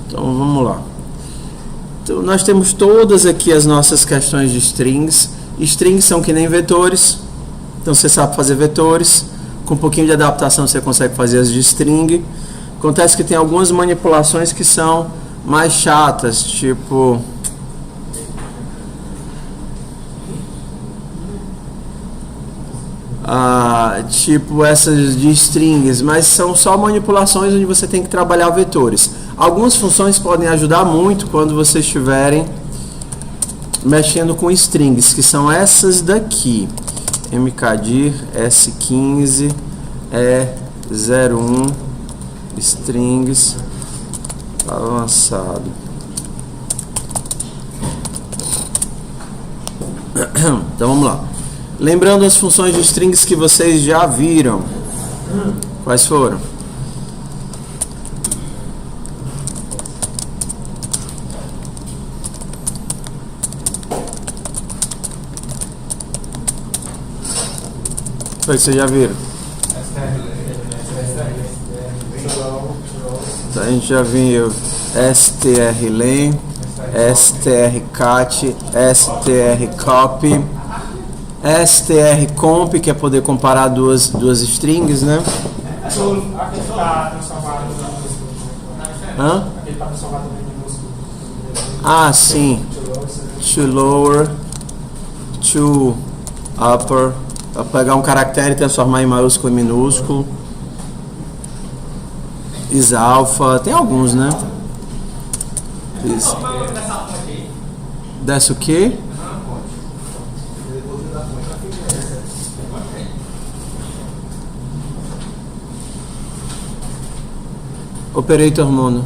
Então vamos lá. Então, nós temos todas aqui as nossas questões de strings. Strings são que nem vetores. Então você sabe fazer vetores. Com um pouquinho de adaptação você consegue fazer as de string. Acontece que tem algumas manipulações que são mais chatas, tipo essas de strings, mas são só manipulações onde você tem que trabalhar vetores. Algumas funções podem ajudar muito quando vocês estiverem mexendo com strings, que são essas daqui: mkdir s15 e01 strings avançado. Então vamos lá. Lembrando as funções de strings que vocês já viram. Quais foram? Foi que vocês já viram? A gente já viu strlen, strcat, strcopy, strcomp, que é poder comparar duas strings, né? Hã? Ah, sim. To lower, to upper, para pegar um caractere e transformar em maiúsculo e minúsculo. Isalfa, tem alguns, né? Desce o quê? Operator mono.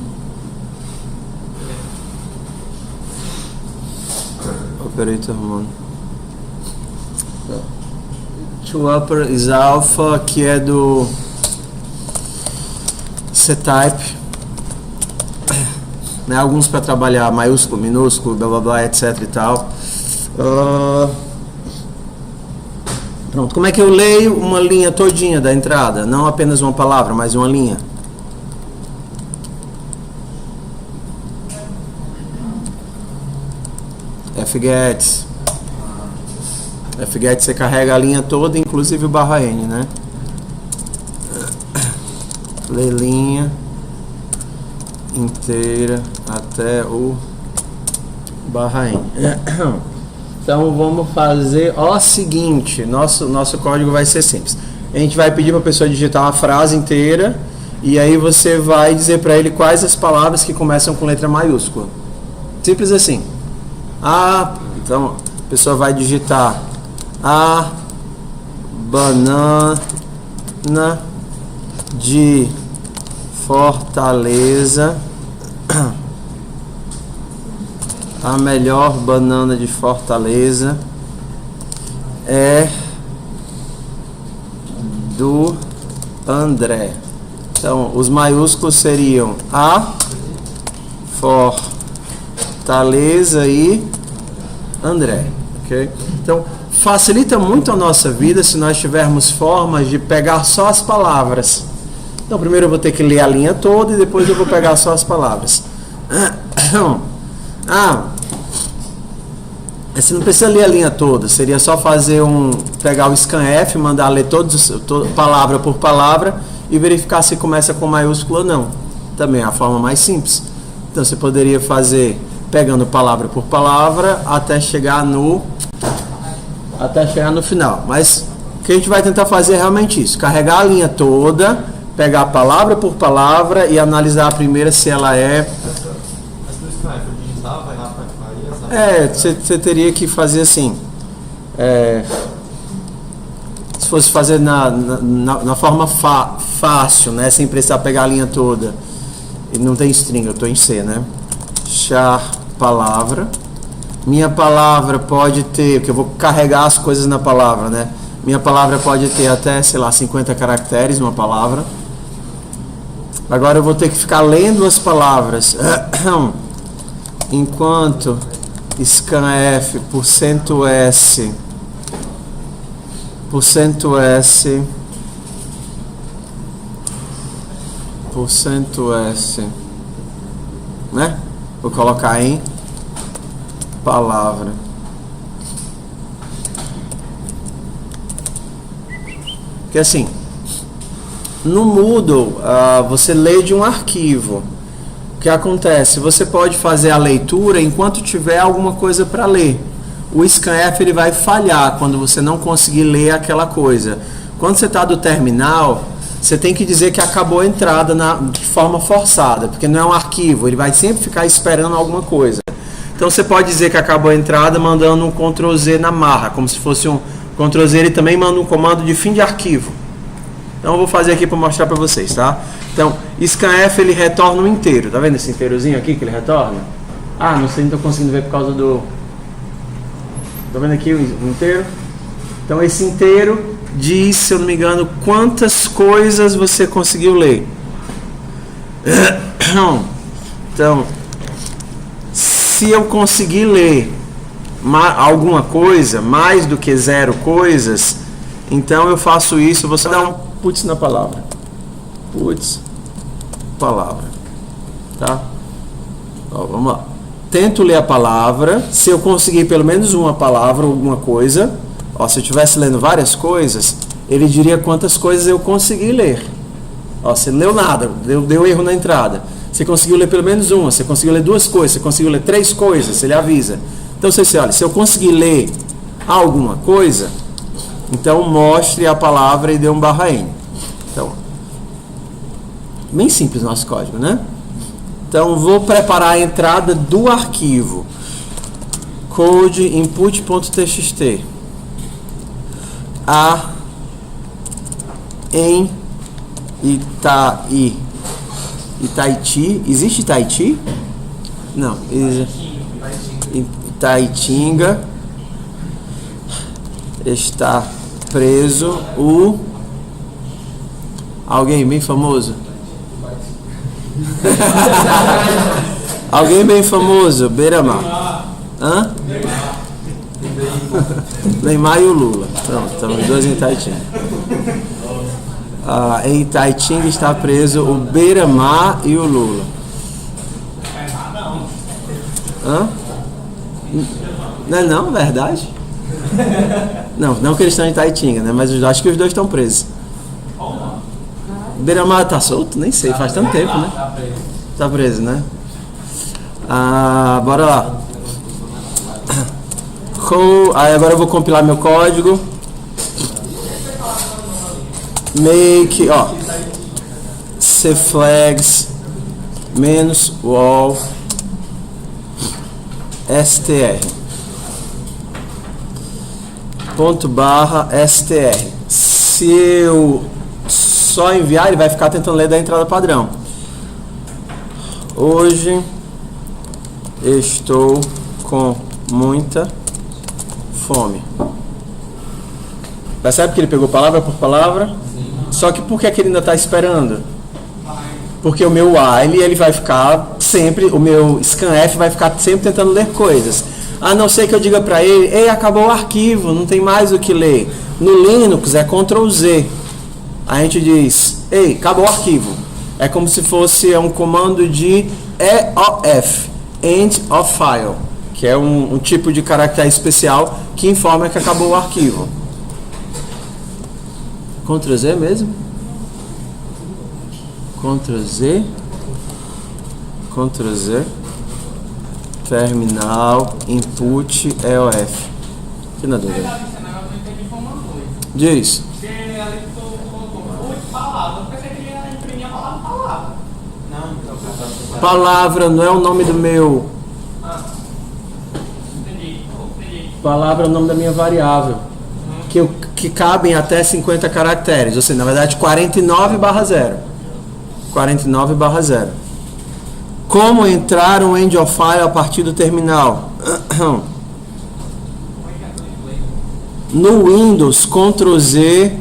Operator mono. To upper is alpha, que é do C-type, né? Alguns para trabalhar maiúsculo, minúsculo, blá blá blá, etc e tal. Pronto, como é que eu leio uma linha todinha da entrada? Não apenas uma palavra, mas uma linha. fget. Fget você carrega a linha toda, inclusive o barra N, né? Lê linha inteira até o barra N. Então vamos fazer o seguinte, nosso código vai ser simples. A gente vai pedir para a pessoa digitar uma frase inteira e aí você vai dizer para ele quais as palavras que começam com letra maiúscula. Simples assim. Então a pessoa vai digitar a banana de Fortaleza, a melhor banana de Fortaleza é do André. Então os maiúsculos seriam a Fortaleza e André, ok? Então facilita muito a nossa vida se nós tivermos formas de pegar só as palavras. Então primeiro eu vou ter que ler a linha toda e depois eu vou pegar só as palavras. Você não precisa ler a linha toda, seria só pegar o scanf, mandar ler palavra por palavra e verificar se começa com maiúsculo ou não. Também é a forma mais simples. Então você poderia fazer pegando palavra por palavra até chegar no final. Mas o que a gente vai tentar fazer é realmente isso: carregar a linha toda, pegar palavra por palavra e analisar a primeira se ela é. Você teria que fazer assim. Se fosse fazer na forma fácil, né, sem precisar pegar a linha toda. E não tem string, eu estou em C, né? Char palavra. Minha palavra pode ter, porque eu vou carregar as coisas na palavra, né? Minha palavra pode ter até, 50 caracteres, uma palavra. Agora eu vou ter que ficar lendo as palavras. Enquanto scanf %s %S, né? Vou colocar em palavra. Porque assim, no Moodle, você lê de um arquivo. O que acontece? Você pode fazer a leitura enquanto tiver alguma coisa para ler. O scanf ele vai falhar quando você não conseguir ler aquela coisa. Quando você está do terminal, você tem que dizer que acabou a entrada de forma forçada, porque não é um arquivo, ele vai sempre ficar esperando alguma coisa. Então você pode dizer que acabou a entrada mandando um Ctrl Z na marra, como se fosse um Ctrl Z, ele também manda um comando de fim de arquivo. Então eu vou fazer aqui para mostrar para vocês, tá? Então, scanf ele retorna um inteiro, tá vendo esse inteirozinho aqui que ele retorna? Não sei, não estou conseguindo ver por causa do... Tá vendo aqui o inteiro? Então esse inteiro diz, se eu não me engano, quantas coisas você conseguiu ler. Então, se eu conseguir ler alguma coisa, mais do que 0 coisas, então eu faço isso, você dá um puts na palavra. Puts, palavra. Tá? Ó, vamos lá. Tento ler a palavra, se eu conseguir pelo menos uma palavra, alguma coisa, ó, se eu estivesse lendo várias coisas, ele diria quantas coisas eu consegui ler. Ó, você não leu nada, deu erro na entrada. Você conseguiu ler pelo menos uma, você conseguiu ler 2 coisas, você conseguiu ler 3 coisas, ele avisa. Então você olha, se eu conseguir ler alguma coisa, então mostre a palavra e dê um /n. Então, bem simples o nosso código, né? Então, vou preparar a entrada do arquivo code input.txt em Itaiti. Existe Itaiti? Não. Itaitinga está preso o... Alguém bem famoso? Alguém bem famoso? Beira-Mar. Hã? Neymar e o Lula. Pronto, estamos dois em Itaitinga. Em Itaitinga está preso o Beira-Mar e o Lula. Hã? Não é não, verdade? Não que eles estão em Itaitinga, né? Mas eu acho que os dois estão presos. Beira-Mar tá solto? Nem sei, faz tanto tempo, né? Tá preso, né? Bora lá. Aí agora eu vou compilar meu código. Make, cflags -wall str ./str. Se eu só enviar, ele vai ficar tentando ler da entrada padrão. Hoje estou com muita fome. Percebe que ele pegou palavra por palavra? Só que por que ele ainda está esperando? Porque o meu while ele vai ficar sempre, o meu scanf vai ficar sempre tentando ler coisas. A não ser que eu diga para ele, ei, acabou o arquivo, não tem mais o que ler. No Linux é Ctrl Z. A gente diz, ei, acabou o arquivo. É como se fosse um comando de EOF, End of File, que é um tipo de caractere especial que informa que acabou o arquivo. Ctrl Z mesmo? Ctrl Z. Ctrl Z. Terminal, input, EOF. Que na dúvida. Diz. Palavra não é o nome do meu. Palavra é o nome da minha variável. Que cabem até 50 caracteres. Ou seja, na verdade, 49/0. 49/0. Como entrar um end of file a partir do terminal? No Windows, Ctrl Z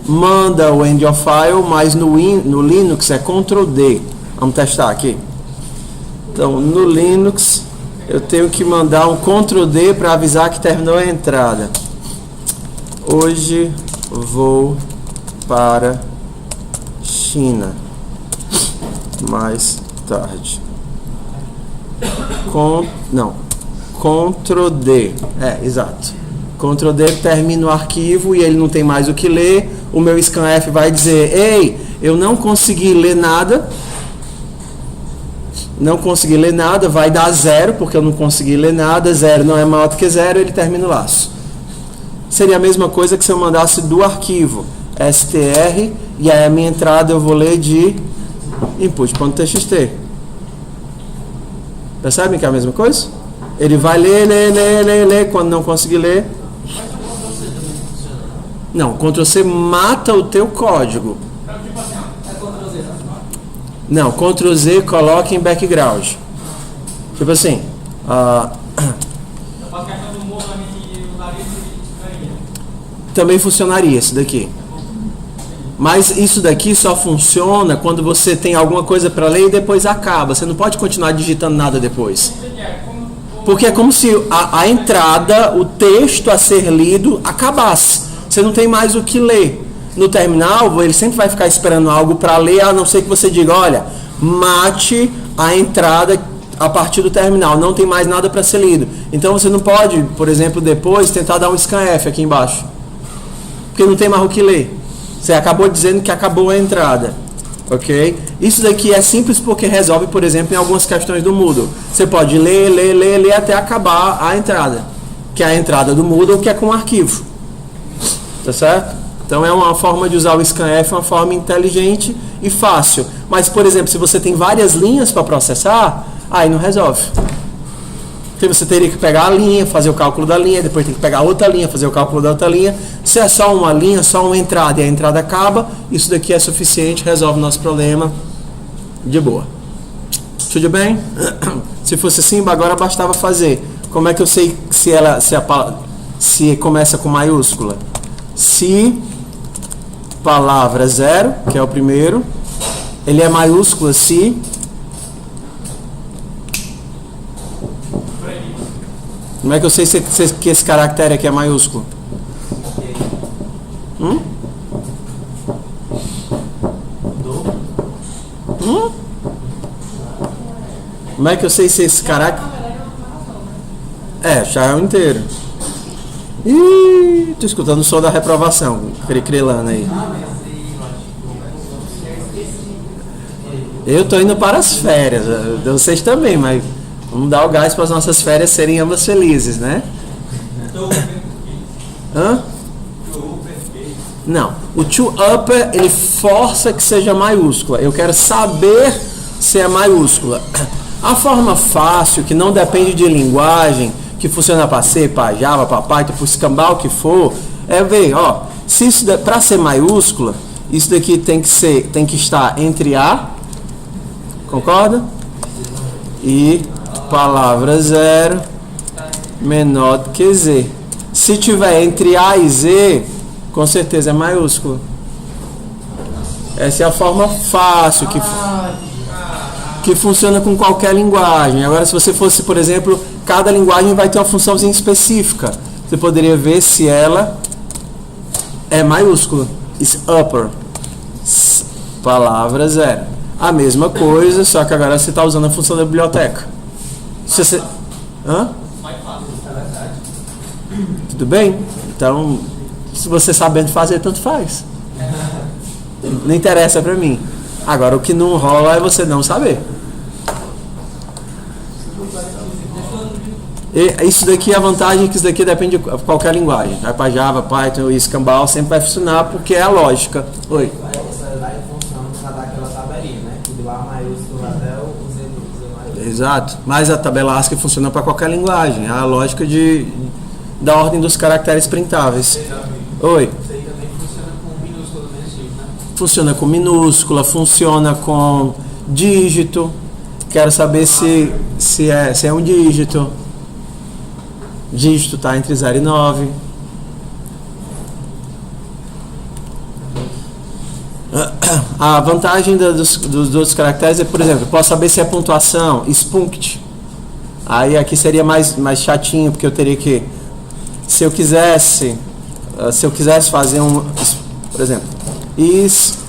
manda o end of file, mas no Linux é Ctrl D. Vamos testar aqui. Então, no Linux, eu tenho que mandar um Ctrl D para avisar que terminou a entrada. Hoje vou para China. mais tarde. Ctrl D. Exato. Ctrl D termina o arquivo e ele não tem mais o que ler. O meu scanf vai dizer: ei, eu não consegui ler nada. Não consegui ler nada, vai dar 0, porque eu não consegui ler nada. 0 não é maior do que 0, ele termina o laço. Seria a mesma coisa que se eu mandasse do arquivo str, e aí a minha entrada eu vou ler de input.txt. Percebem que é a mesma coisa? Ele vai ler, quando não conseguir ler. Não, Ctrl C mata o teu código. Não, Ctrl Z coloca em background. Tipo assim. Também funcionaria esse daqui. Mas isso daqui só funciona quando você tem alguma coisa para ler e depois acaba. Você não pode continuar digitando nada depois. Porque é como se a entrada, o texto a ser lido, acabasse. Você não tem mais o que ler. No terminal, ele sempre vai ficar esperando algo para ler, a não ser que você diga: olha, mate a entrada a partir do terminal, não tem mais nada para ser lido. Então você não pode, por exemplo, depois tentar dar um scanf aqui embaixo, porque não tem mais o que ler. Você acabou dizendo que acabou a entrada. Ok? Isso daqui é simples porque resolve, por exemplo, em algumas questões do Moodle. Você pode ler até acabar a entrada, que é a entrada do Moodle, que é com arquivo. Tá certo? Então é uma forma de usar o scanf, uma forma inteligente e fácil. Mas, por exemplo, se você tem várias linhas para processar, aí não resolve. Porque você teria que pegar a linha, fazer o cálculo da linha, depois tem que pegar outra linha, fazer o cálculo da outra linha. Se é só uma linha, só uma entrada e a entrada acaba, isso daqui é suficiente, resolve o nosso problema de boa. Tudo bem? Se fosse assim, agora bastava fazer. Como é que eu sei se começa com maiúscula? Se palavra 0, que é o primeiro, ele é maiúscula se como é que eu sei que esse caractere aqui é maiúsculo? Como é que eu sei se esse caractere já é o inteiro? Ih, tô escutando o som da reprovação, crilando aí. Eu tô indo para as férias, vocês também, mas vamos dar o gás para as nossas férias serem ambas felizes, né? Não, o to upper ele força que seja maiúscula. Eu quero saber se é maiúscula. A forma fácil, que não depende de linguagem, que funciona para C, para Java, para Python, para escambau que for, é ver, se isso para ser maiúscula, isso daqui tem que estar entre A, concorda? E palavra 0 menor do que Z. Se tiver entre A e Z, com certeza é maiúsculo. Essa é a forma fácil que funciona com qualquer linguagem. Agora, se você fosse, por exemplo, cada linguagem vai ter uma funçãozinha específica. Você poderia ver se ela é maiúscula. Is upper. Palavra 0. A mesma coisa, só que agora você está usando a função da biblioteca. Se você... Tudo bem? Então, se você sabendo fazer, tanto faz. Não interessa para mim. Agora, o que não rola é você não saber. E isso daqui, a vantagem é que isso daqui depende de qualquer linguagem. Vai para Java, Python e Escambau, sempre vai funcionar porque é a lógica. Oi. Essa daí funciona para dar aquela tabelinha, né? Do A maiúsculo até o Z maiúsculo. Exato. Mas a tabela ASCII funciona para qualquer linguagem. É a lógica da ordem dos caracteres printáveis. Oi. Isso aí também funciona com minúscula do mesmo tipo, né? Funciona com minúscula, funciona com dígito. Quero saber se é um dígito. Dígito está entre 0 e 9. A vantagem dos outros caracteres é, por exemplo, eu posso saber se é pontuação, spunct. Aí aqui seria mais chatinho, porque eu teria que, se eu quisesse fazer por exemplo,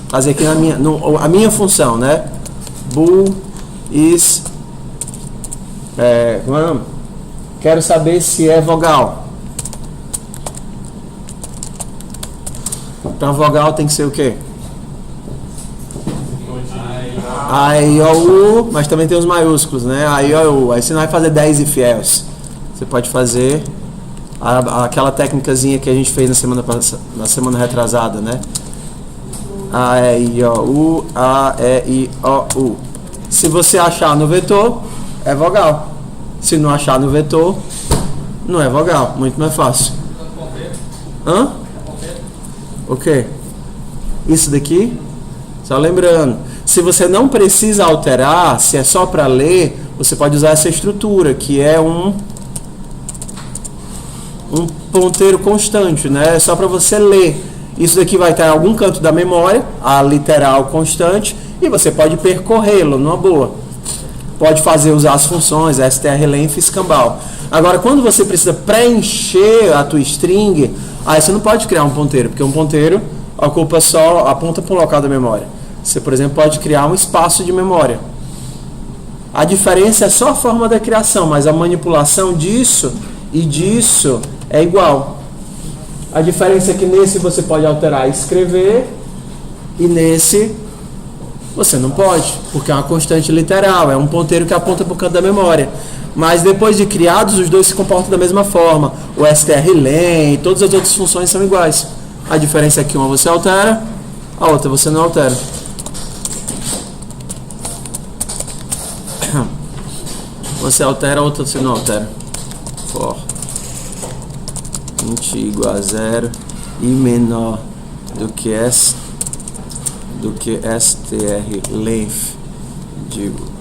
fazer aqui a minha função, né? bool is, como é o nome? Quero saber se é vogal. Então vogal tem que ser o quê? A, I, O, U, mas também tem os maiúsculos, né? A, I, O, U. Aí você não vai fazer 10 if else. Você pode fazer aquela técnicazinha que a gente fez na semana retrasada, né? A, E, I, O, U, A, E, I, O, U. Se você achar no vetor, é vogal. Se não achar no vetor, não é vogal. Muito mais fácil. Hã? O quê? Isso daqui? Só lembrando, se você não precisa alterar, se é só para ler, você pode usar essa estrutura, que é um ponteiro constante, né? É só para você ler. Isso daqui vai estar em algum canto da memória, a literal constante, e você pode percorrê-lo numa boa. Pode usar as funções strlength e escambau. Agora, quando você precisa preencher a tua string, aí você não pode criar um ponteiro, porque um ponteiro ocupa só, aponta para um local da memória. Você, por exemplo, pode criar um espaço de memória. A diferença é só a forma da criação, mas a manipulação disso e disso é igual. A diferença é que nesse você pode alterar e escrever, e nesse você não pode, porque é uma constante literal, é um ponteiro que aponta para o canto da memória. Mas depois de criados, os dois se comportam da mesma forma. O strlen e todas as outras funções são iguais. A diferença é que uma você altera, a outra você não altera. Você altera, a outra você não altera. For int igual a 0 e menor do que strlength, digo.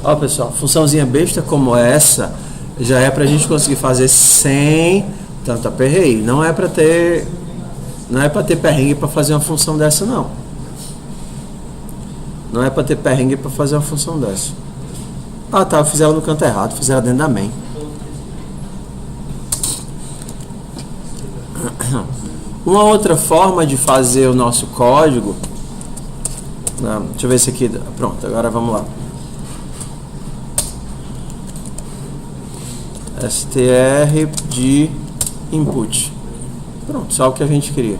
Ó, pessoal, funçãozinha besta como essa já é pra gente conseguir fazer sem tanto aperreio. Não é pra ter perrengue pra fazer uma função dessa, não. Não é pra ter perrengue pra fazer uma função dessa. Ah, tá, eu fiz ela no canto errado, fiz ela dentro da main. Uma outra forma de fazer o nosso código, deixa eu ver se aqui, pronto, agora vamos lá. str de input. Pronto, só o que a gente queria.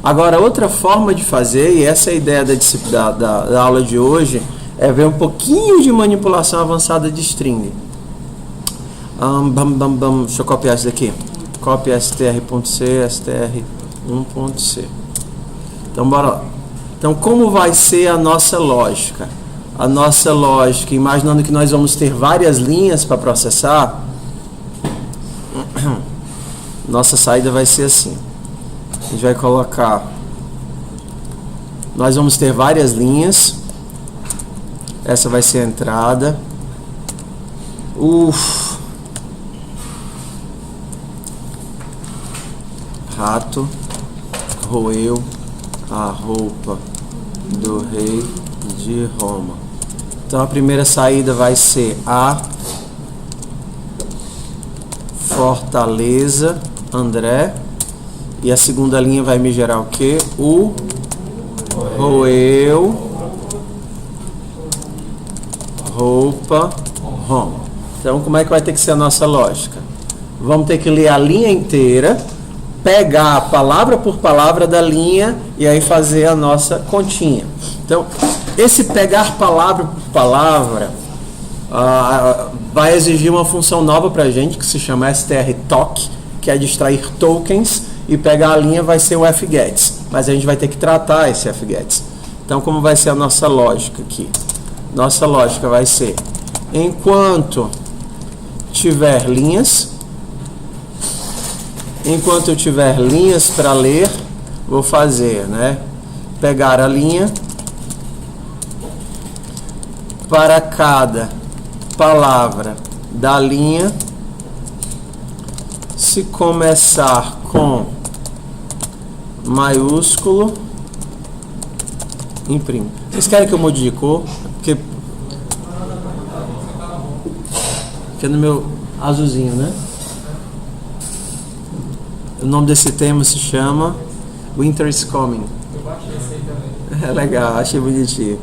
Agora, outra forma de fazer, e essa é a ideia da aula de hoje, é ver um pouquinho de manipulação avançada de string. Deixa eu copiar isso daqui. Copia str.c, str1.c. Então, bora lá. Então, como vai ser a nossa lógica? A nossa lógica, imaginando que nós vamos ter várias linhas para processar, nossa saída vai ser assim. A gente vai colocar, nós vamos ter várias linhas, essa vai ser a entrada, rato roeu a roupa do rei de Roma. Então a primeira saída vai ser a Fortaleza André, e a segunda linha vai me gerar o que? O roeu roupa Roma. Então como é que vai ter que ser a nossa lógica? Vamos ter que ler a linha inteira, pegar palavra por palavra da linha e aí fazer a nossa continha. Então, esse pegar palavra por palavra vai exigir uma função nova para a gente, que se chama strtalk, que é de extrair tokens, e pegar a linha vai ser o fgets. Mas a gente vai ter que tratar esse fgets. Então, como vai ser a nossa lógica aqui? Nossa lógica vai ser, enquanto tiver linhas, Enquanto eu tiver linhas para ler, vou fazer, né? Pegar a linha, para cada palavra da linha, se começar com maiúsculo, imprimo. Vocês querem que eu mude de cor? Porque é no meu azulzinho, né? O nome desse tema se chama Winter is Coming. Eu baixei esse aí também. É legal, achei bonitinho.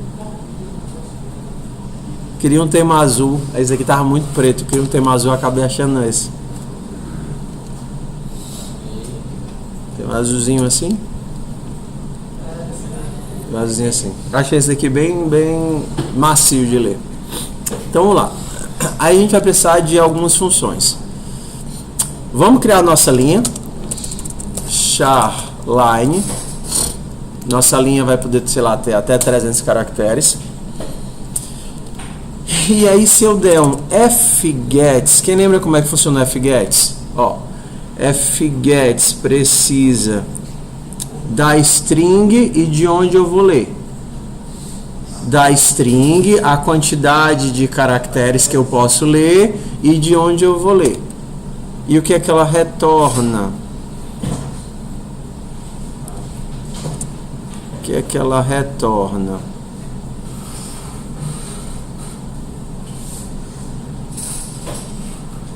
Queria um tema azul. Esse aqui tava muito preto. Queria um tema azul, acabei achando esse. Tem um azulzinho assim. Um azulzinho assim. Achei esse daqui bem macio de ler. Então vamos lá. Aí a gente vai precisar de algumas funções. Vamos criar a nossa linha. Char line. Nossa linha vai poder, sei lá, ter até 300 caracteres. E aí se eu der um fgets, quem lembra como é que funciona o fgets? Ó, fgets precisa da string e de onde eu vou ler. Da string, a quantidade de caracteres que eu posso ler e de onde eu vou ler. E o que é que ela retorna? O que é que ela retorna?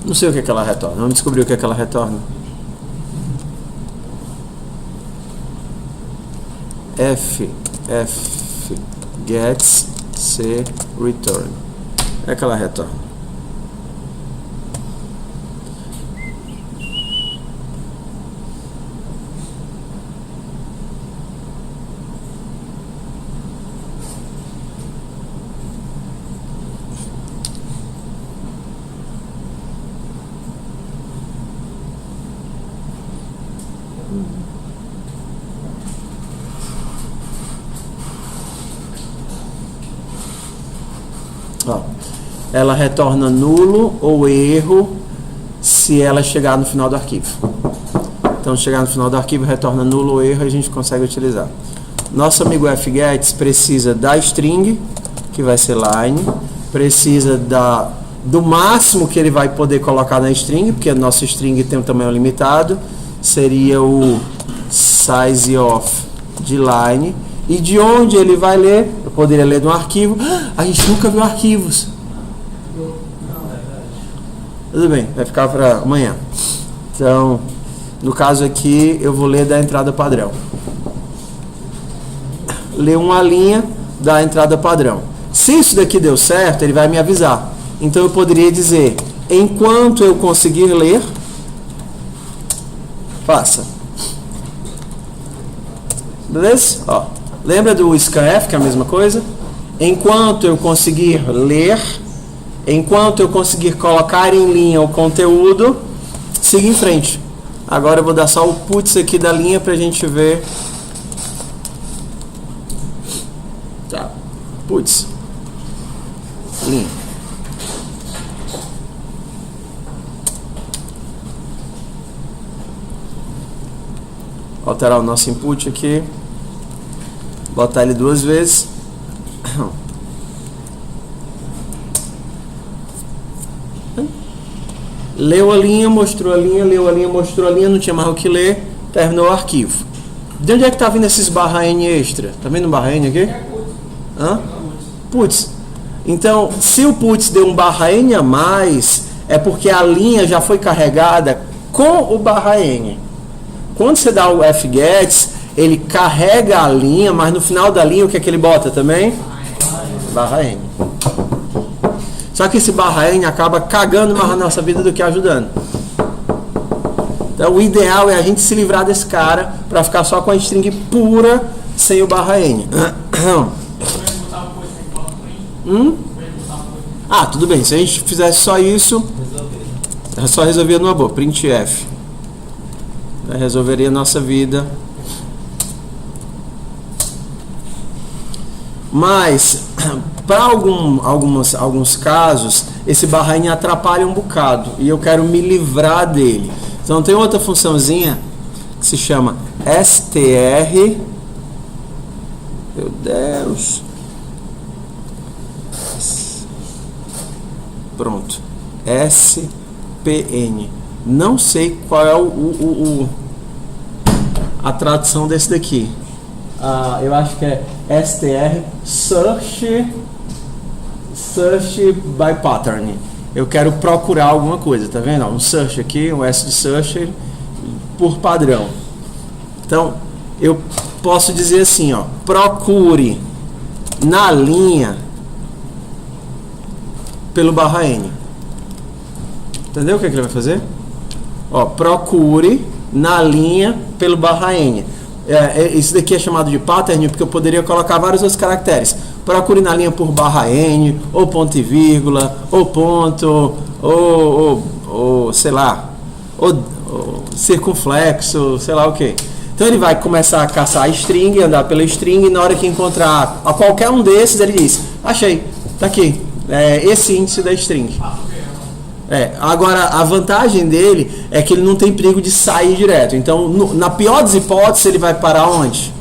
Não sei o que é que ela retorna. Vamos descobrir o que é que ela retorna. Gets C return. É que ela retorna. Ó, ela retorna nulo ou erro se ela chegar no final do arquivo. Então, chegar no final do arquivo, retorna nulo ou erro, a gente consegue utilizar. Nosso amigo fgets precisa da string, que vai ser line, precisa do máximo que ele vai poder colocar na string, porque a nossa string tem um tamanho limitado, seria o size of de line. E de onde ele vai ler? Eu poderia ler de um arquivo. A gente nunca viu arquivos. Tudo bem, vai ficar para amanhã. Então, no caso aqui, eu vou ler da entrada padrão. Ler uma linha da entrada padrão. Se isso daqui deu certo, ele vai me avisar. Então, eu poderia dizer, enquanto eu conseguir ler, faça. Beleza? Ó. Lembra do scanf, que é a mesma coisa? Enquanto eu conseguir ler, enquanto eu conseguir colocar em linha o conteúdo, siga em frente. Agora eu vou dar só o puts aqui da linha para a gente ver. Tá. Puts. Linha. Alterar o nosso input aqui. Botar ele 2 vezes. Leu a linha, mostrou a linha, leu a linha, mostrou a linha, não tinha mais o que ler, terminou o arquivo. De onde é que tá vindo esses barra N extra? Tá vendo um barra N aqui? Hã? Puts. Então, se o puts deu um barra N a mais, é porque a linha já foi carregada com o barra N. Quando você dá o fgets, ele carrega a linha, mas no final da linha o que é que ele bota também? Barra N. Só que esse barra N acaba cagando mais a nossa vida do que ajudando. Então o ideal é a gente se livrar desse cara para ficar só com a string pura sem o barra N. Ah, tudo bem. Se a gente fizesse só isso, só resolvia numa boa. Printf. Resolveria a nossa vida. Mas, para alguns casos, esse barra N atrapalha um bocado. E eu quero me livrar dele. Então tem outra funçãozinha que se chama str. Meu Deus. Pronto. SPN. Não sei qual é a tradução desse daqui. Eu acho que é str search by pattern. Eu quero procurar alguma coisa, tá vendo? Um search aqui, um S de search por padrão. Então, eu posso dizer assim, ó, procure na linha pelo _n. Entendeu o que ele vai fazer? Ó, procure na linha pelo _n. Isso daqui é chamado de pattern porque eu poderia colocar vários outros caracteres. Procure na linha por _n, ou ponto e vírgula, ou ponto, ou sei lá, ou circunflexo, sei lá o que. Então ele vai começar a caçar a string, andar pela string, e na hora que encontrar a qualquer um desses, ele diz: achei, tá aqui, esse índice da string. Agora, a vantagem dele é que ele não tem perigo de sair direto. Então, na pior das hipóteses, ele vai parar onde?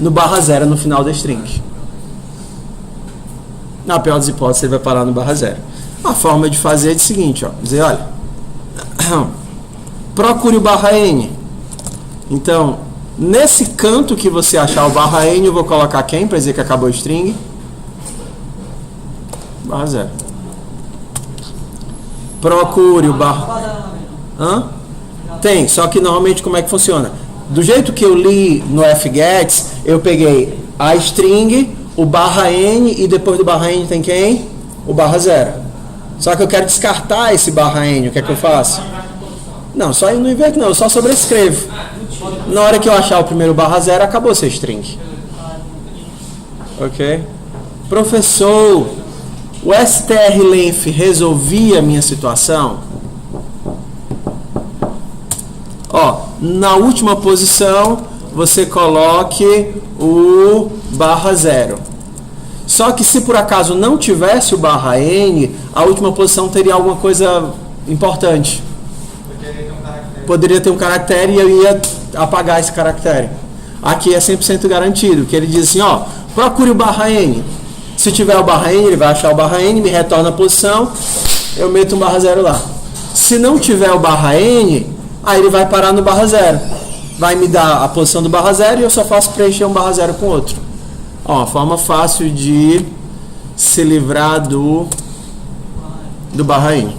No /0, no final da string. Na pior das hipóteses, ele vai parar no /0. A forma de fazer é o seguinte, ó, dizer, olha, procure o /n. Então, nesse canto que você achar o /n, eu vou colocar quem para dizer que acabou a string? /0. Procure o Tem, só que normalmente como é que funciona? Do jeito que eu li no fgets, eu peguei a string, o /n, e depois do /n tem quem? O /0. Só que eu quero descartar esse /n, o que é que eu faço? Não, só eu não inverto não, eu só sobrescrevo. Na hora que eu achar o primeiro /0, acabou essa string. Ok? Professor, o strlength resolvia a minha situação? Ó, na última posição, você coloque o /0. Só que se por acaso não tivesse o /n, a última posição teria alguma coisa importante. Poderia ter um caractere e eu ia apagar esse caractere. Aqui é 100% garantido, que ele diz assim, ó, procure o /n. Se tiver o /n, ele vai achar o /n, me retorna a posição, eu meto um /0 lá. Se não tiver o /n, aí ele vai parar no /0. Vai me dar a posição do /0 e eu só faço preencher um /0 com outro. Ó, uma forma fácil de se livrar do /n.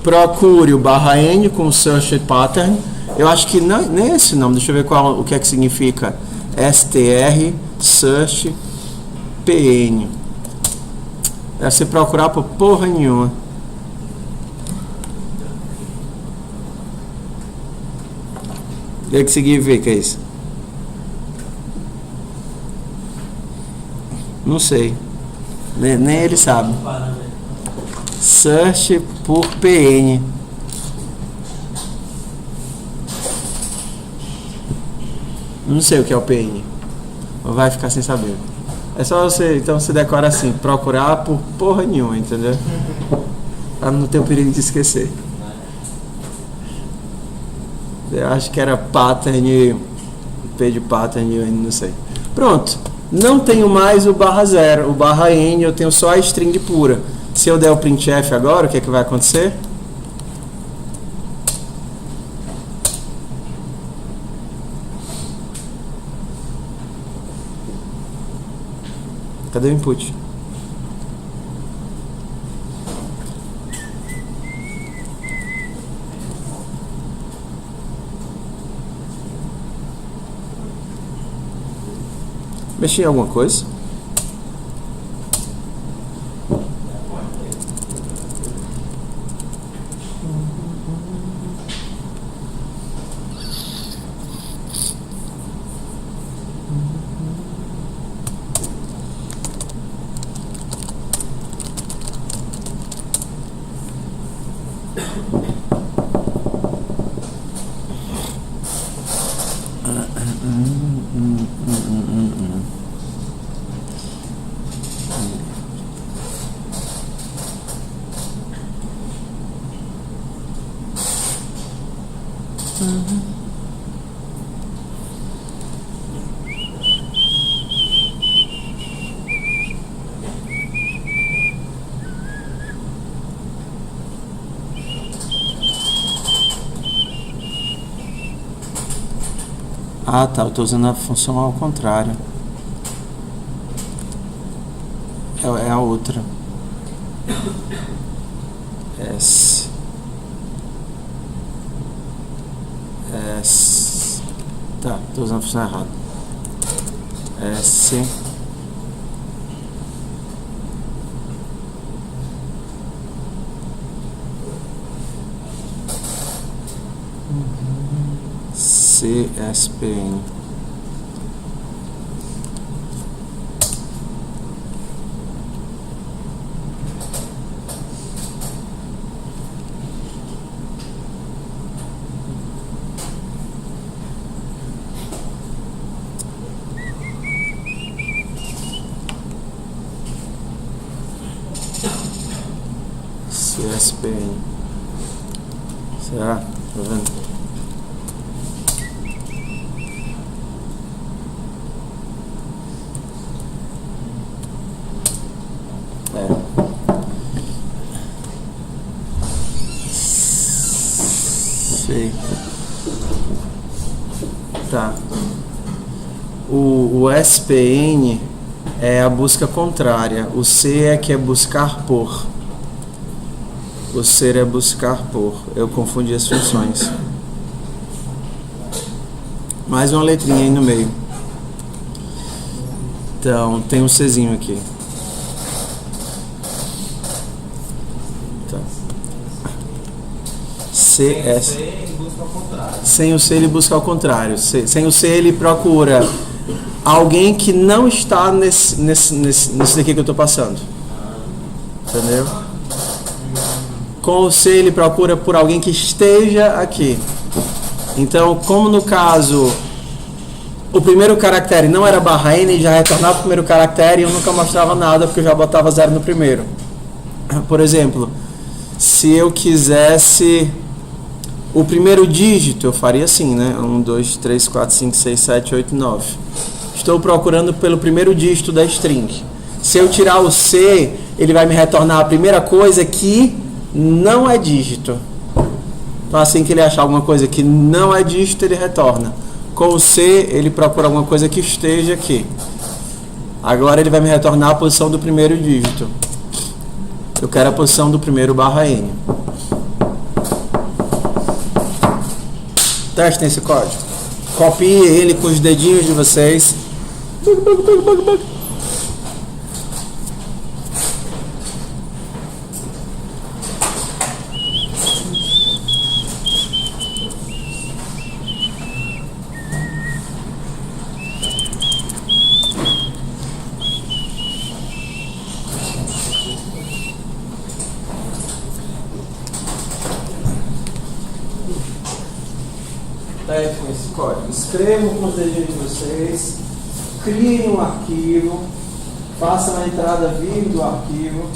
Procure o /n com search pattern. Eu acho que não, nem esse nome, deixa eu ver o que é que significa. str search pn. Deve ser procurar por porra nenhuma. O que significa isso? Não sei. Nem ele sabe. Search por pn. Não sei o que é o pn. Vai ficar sem saber. É só você, então você decora assim, procurar por porra nenhuma, entendeu? Pra não ter o perigo de esquecer. Eu acho que era pattern, P de pattern, eu ainda não sei. Pronto. Não tenho mais o /0, o /n, eu tenho só a string pura. Se eu der o printf agora, o que é que vai acontecer? Cadê o input? Mexi em alguma coisa? Ah, tá, eu tô usando a função ao contrário. É a outra. S. Tá, tô usando a função errada. S. CSPN. CSPN. Será? Tá vendo? Tá. O SPN é a busca contrária. O C é que é buscar por. O ser é buscar por. Eu confundi as funções. Mais uma letrinha aí no meio. Então, tem um Czinho aqui. Tá. CS. Sem o C ele busca ao contrário. Sem o C ele procura alguém que não está nesse daqui que eu estou passando. Entendeu? Com o C ele procura por alguém que esteja aqui. Então, como no caso o primeiro caractere não era barra N, já retornava o primeiro caractere e eu nunca mostrava nada porque eu já botava 0 no primeiro. Por exemplo, se eu quisesse o primeiro dígito, eu faria assim, né? 1, 2, 3, 4, 5, 6, 7, 8, 9. Estou procurando pelo primeiro dígito da string. Se eu tirar o C, ele vai me retornar a primeira coisa que não é dígito. Então, assim que ele achar alguma coisa que não é dígito, ele retorna. Com o C, ele procura alguma coisa que esteja aqui. Agora ele vai me retornar a posição do primeiro dígito. Eu quero a posição do primeiro barra N. Testem esse código. Copiem ele com os dedinhos de vocês. Testem esse código. Escrevam com os dedinhos de vocês. Criem um arquivo. Façam a entrada vir do arquivo.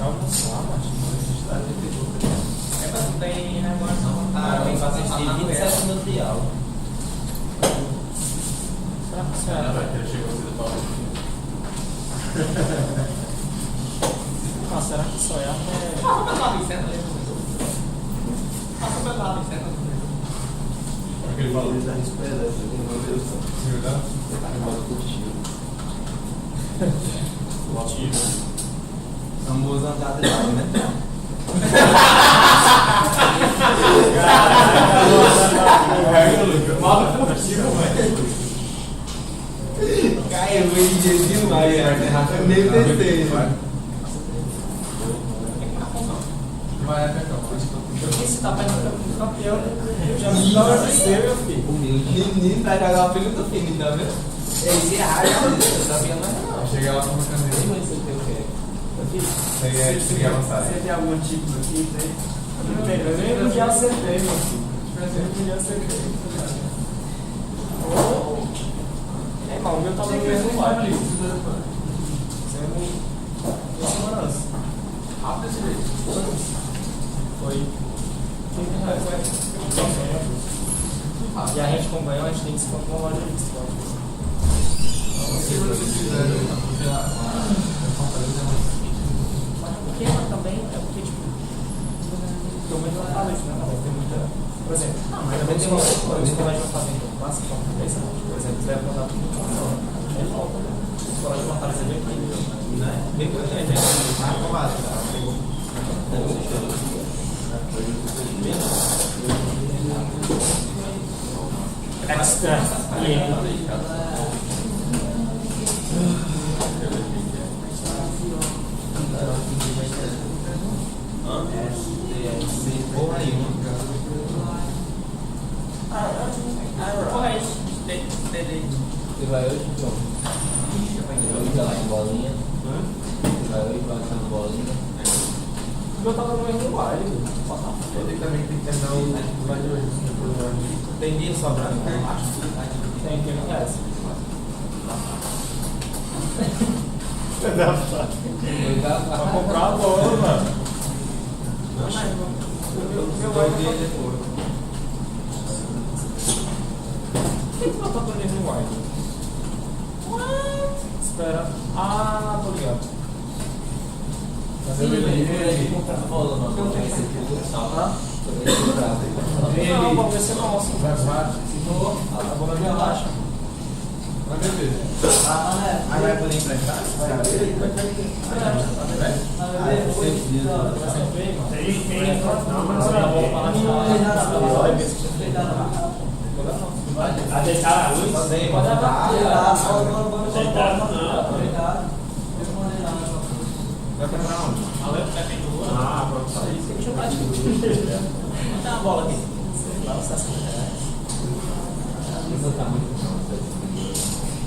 Almoçar, macho. É pra não ter revolução. Tem que assistir 27 minutos de aula. Será que você será que só é até. Passa pela Vicenta ali, professor. Passa pela Vicenta. Aquele valor Eles da esperança, meu Deus do céu. verdade? Tá rimando curtido. São boas andadas lá, né? Caiu, eu entendi demais, eu nem pensei. Vai até cá. Porque se tá perto do campeão, eu já me dá meu filho. Menino vai jogar o filho do filho, tá vendo? Esse é raro, eu sabia mais não. Chegar lá com uma caneta. Nem mais sei o que eu quero. Cheguei a avançar. Você tem algum tipo aqui? Tem? Não tem, eu nem podia acertei, meu filho. Eu nem podia acertei. É, irmão, o meu tá no mesmo bairro. Você não. Segurança. Rápido desse jeito. Foi. E a gente, como ganhou, a gente tem que se comprar uma loja de esporte. Se vocês fizerem a Fortaleza é mais Porque também é porque, tipo, pelo menos ela fala isso, né? Não, tem muita. Por exemplo, também tem uma coisa que a gente vai fazer em classe, por exemplo, você vai apontar tudo com a é falta, né? Fora de Fortaleza é bem pequeno, né? Bem pequeno, né? Extra. Porra nenhuma. Porra, isso. Você vai hoje, João? Vai lá em bolinha. Vai hoje, vai lá em bolinha. Eu tava no mesmo baile. Ele também tem que terminar o vai de hoje. Tem dinheiro sobrando? Tem que não é essa. Vai comprar a bola, mano. Meu Dois dias depois. Por que tu não tá com ele no wide? Espera. Ah, tô ligado. Sim, ele comprar a bola, mano. Não tem esse tipo. Não, vamos ver se é nosso. A bola me relaxa. Vai beber. Aí vai poder emprestar? Ajeitar a luz? Pode Vai comprar onde? Ah, pronto, só isso. Deixa eu falar de Botar uma bola aqui. Sei lá, uns 60 reais. Isso tá muito bom.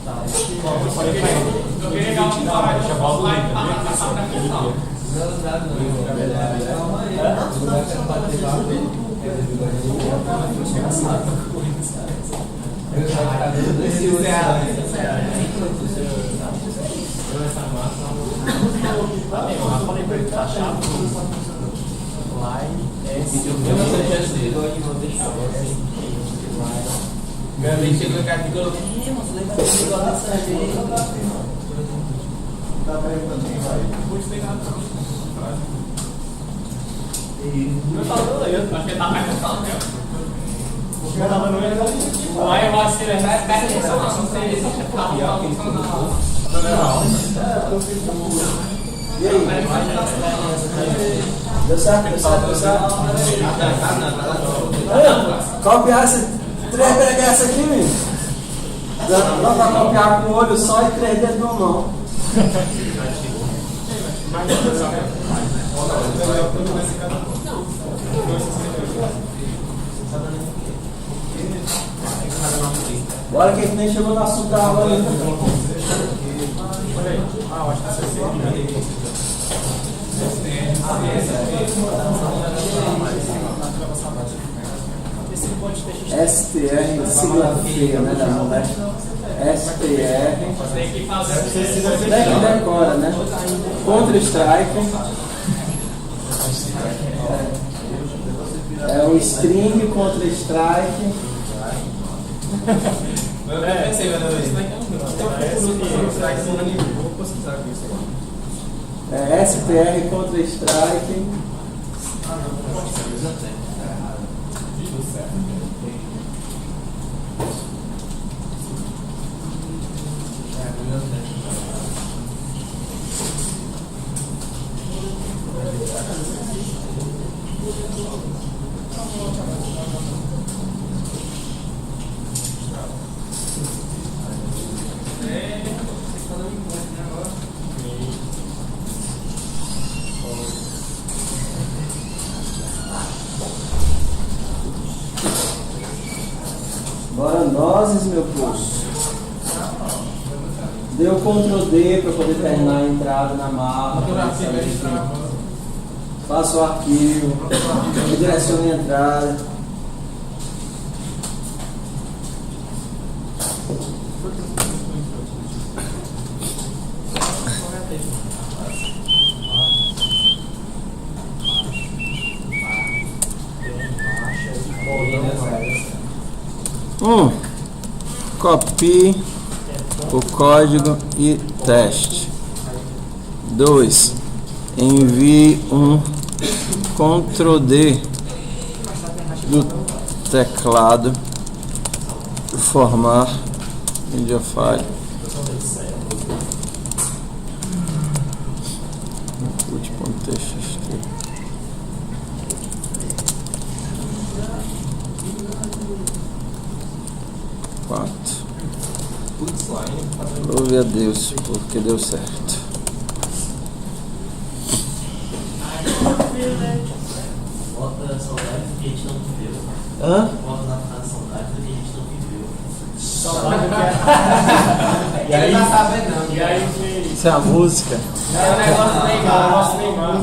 Tá, eu falei pra ele. Eu queria ligar um cara, deixa a bola lá e passar pra aquele dia. Não, nada, não. Calma aí. Vai ser participar dele. Eu já acabei desse uso. Eu falei pra ele, tá chato. Line, S. Eu não sei se é assim. Vou deixar você. Meu amigo chegou em casa e falou: você lembra desse negócio dessa gente? Tá perguntando quem vai. Vou desligar eu falo, eu acho que ele tá perguntando, meu. Porque eu tava no meio aí eu acho que ele vai perto do seu não sei se você tá E aí? Deu certo? Deu certo? Deu certo? Copiar essa. 3 pegar essa aqui, menino. Dá pra copiar com o olho só e 3 dedos na mão. Bora que a gente nem chegou no assunto da aula ainda. Olha aí. Ah, eu acho que você Esse ponte TXT. STR, sigla feia, né, da mulher. STR. Tem que fazer. Decora, né? Contra strike. É o string contra strike. Eu pensei, mas isso vai ter um Vou pesquisar aqui isso aí. É STR contra strike. Bora nozes, meu poço. Deu Ctrl D para poder terminar a entrada na mapa. Faço o arquivo. Redireciono a entrada. Copie o código e teste. 2. Envie um Ctrl D do teclado. Formar media file. Input.txt. Louve a Deus, porque deu certo. Bota saudade do que a gente não viveu. Hã? Bota na frase saudade do que a gente não viveu. Saudade do que E aí tá sabendo, não. E aí, que... Isso é a música. É o negócio do Neymar. Nosso Neymar.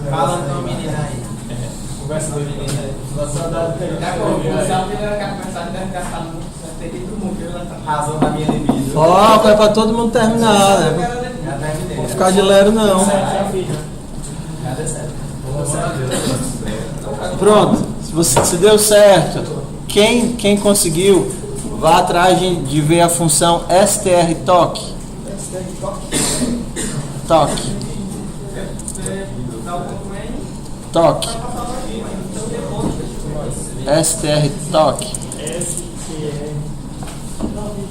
Falando com a menina aí. Conversa do menino aí. Saudade do que a gente Já não colocou, viveu. se a primeira mensagem deve gastar muito. Deve ter todo mundo, viu? Razão da minha libido. Ó, é pra todo mundo terminar, né? Já terminei. Não ficar de lero, não. Já fiz, né? Já deu certo. Pronto. Se deu certo, quem conseguiu, vá atrás de ver a função strtoc. Toc. Toc. strtoc.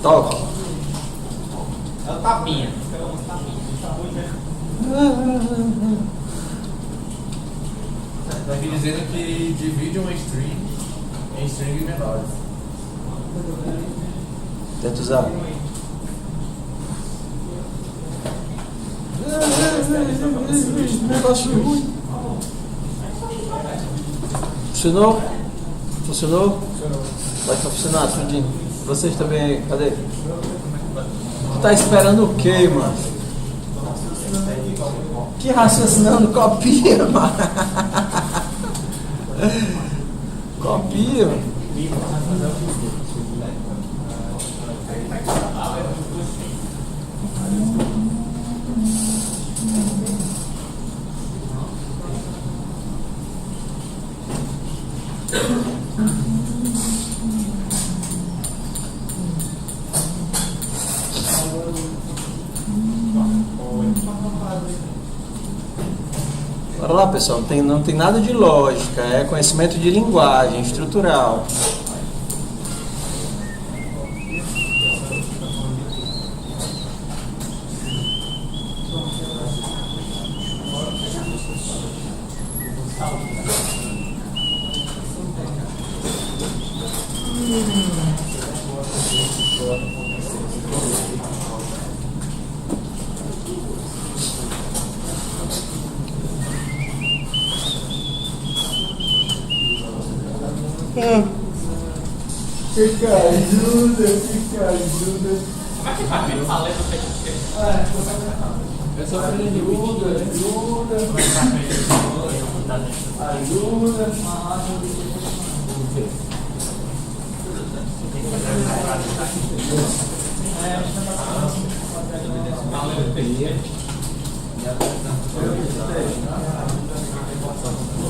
Toc. É o tapinha. Tá aqui dizendo que divide uma string em strings menores. Tenta usar. Negócio ruim. Funcionou? Funcionou? Vai funcionar, tudinho. Vocês também aí, cadê? Tu tá esperando o quê, mano? Que raciocinando? Copia, mano. Copia. Bora lá, pessoal, não tem nada de lógica, é conhecimento de linguagem estrutural. Fica ajuda. Como é que vai vir falando do TXT? É só ajuda. Ajuda.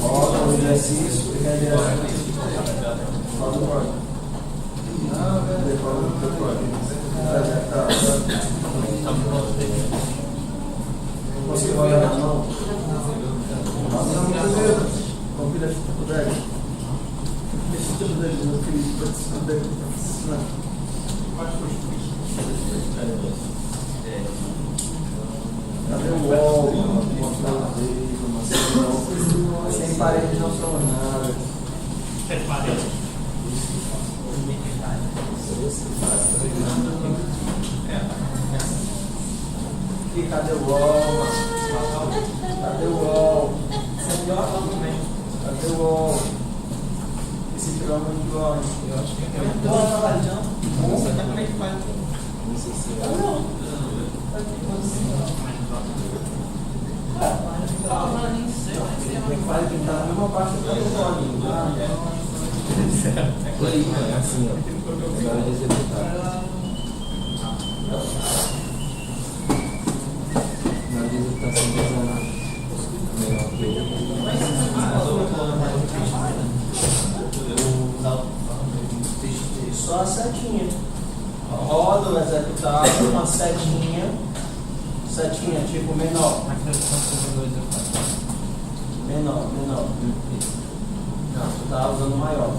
Roda o exercício e você vai olhar na mão? Compila a dificuldade. Esse tipo de meu filho participando da oficina. Cadê o UOL? Sem parede não são nada. Sem parede. E cadê o UOL? Cadê o UOL? Cadê o UOL? Esse programa de UOL? Eu acho que é um bom trabalho. Como é que faz? Não sei se é. Tem que fazer, tem que estar na mesma parte do telefone. É assim, ó. Agora de executar. Na executação melhor que só a setinha. Roda o executável, uma setinha. Setinha, tipo menor. Menor. Não, tu tá usando maior.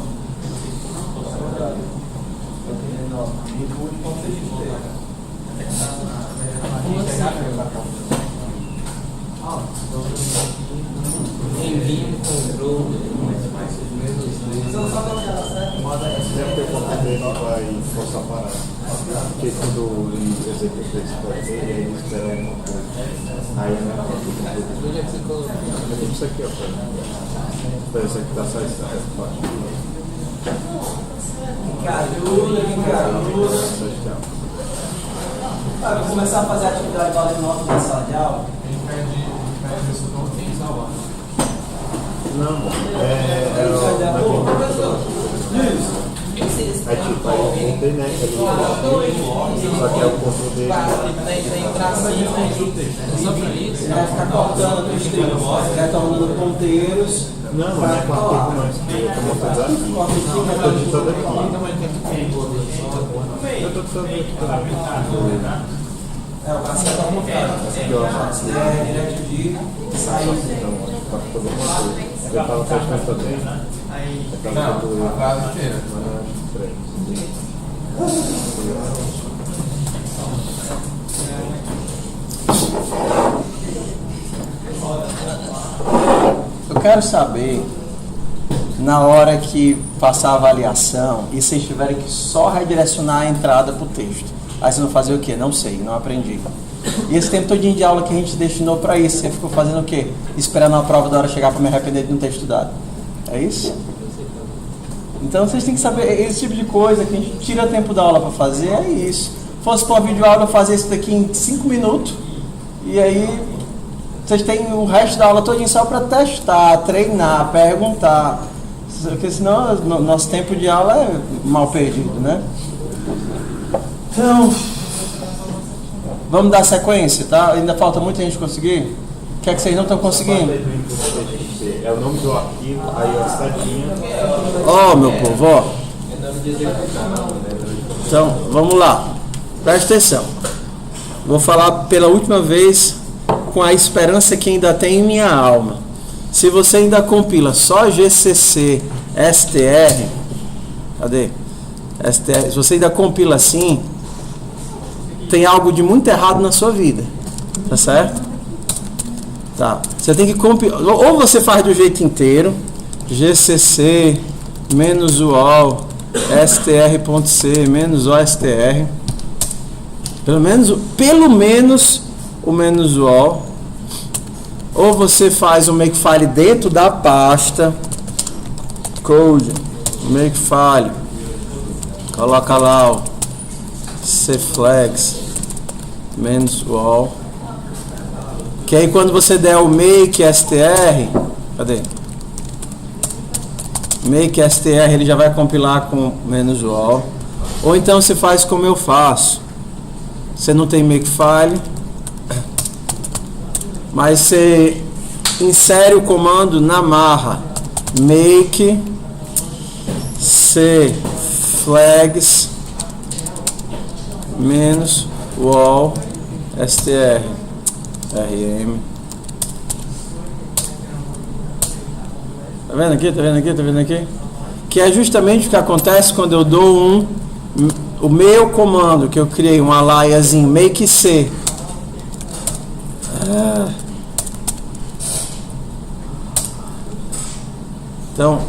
Menor. Input com Envio, comprou. Deve ter conta dele vai forçar a parar. Porque quando ele executa esse porteiro, ele espera alguma coisa. Aí não é Onde é que você colocou? isso aqui, ó. Para executar só essa parte. Caruda. Vou começar a fazer atividade valendo nota na sala de aula. Ele pede isso não tem salvar. Não, é tipo, aí eu montei, né? Só que é o ponto dele. Tem tracinho, só pra isso. Ele vai ficar cortando os trilhos, vai tornando ponteiros. Não é quarteto, mas eu tô montando aqui. Eu tô digitando aqui. Eu tô digitando aqui. O cacete ao contrário. Direto de sair. Então, para todo mundo. Eu tava testando também. Eu tava Não, a frase inteira. Eu quero saber, na hora que passar a avaliação, e vocês tiverem que só redirecionar a entrada para o texto. Aí vocês vão fazer o quê? Não sei, não aprendi. E esse tempo todinho de aula que a gente destinou para isso, você ficou fazendo o quê? Esperando a prova da hora chegar para me arrepender de não ter estudado. É isso? Então vocês têm que saber, esse tipo de coisa que a gente tira tempo da aula para fazer, é isso. Fosse para uma videoaula, eu fazer isso daqui em 5 minutos, e aí vocês têm o resto da aula todinho só para testar, treinar, perguntar. Porque senão nosso tempo de aula é mal perdido, né? Então, vamos dar sequência, tá? Ainda falta muita gente conseguir. O que é que vocês não estão conseguindo? É o nome do arquivo, aí a setinha. Ó, meu povo, ó. Então, vamos lá. Presta atenção. Vou falar pela última vez com a esperança que ainda tem em minha alma. Se você ainda compila só GCC, STR, cadê? STR, se você ainda compila assim, tem algo de muito errado na sua vida, tá certo? Tá, você tem que compilar, ou você faz do jeito inteiro, GCC, menos UOL, STR.C, menos OSTR, pelo menos o menos UOL, ou você faz o makefile dentro da pasta, code, makefile, coloca lá o cflags, menos UOL, que aí quando você der o make str, cadê? Make str, ele já vai compilar com menos UOL. Ou então você faz como eu faço. Você não tem makefile, mas você insere o comando na marra make c flags menos wall str rm. Tá vendo aqui? Tá vendo aqui? Tá vendo aqui? Que é justamente o que acontece quando eu dou o meu comando que eu criei, um alias em make c. Então,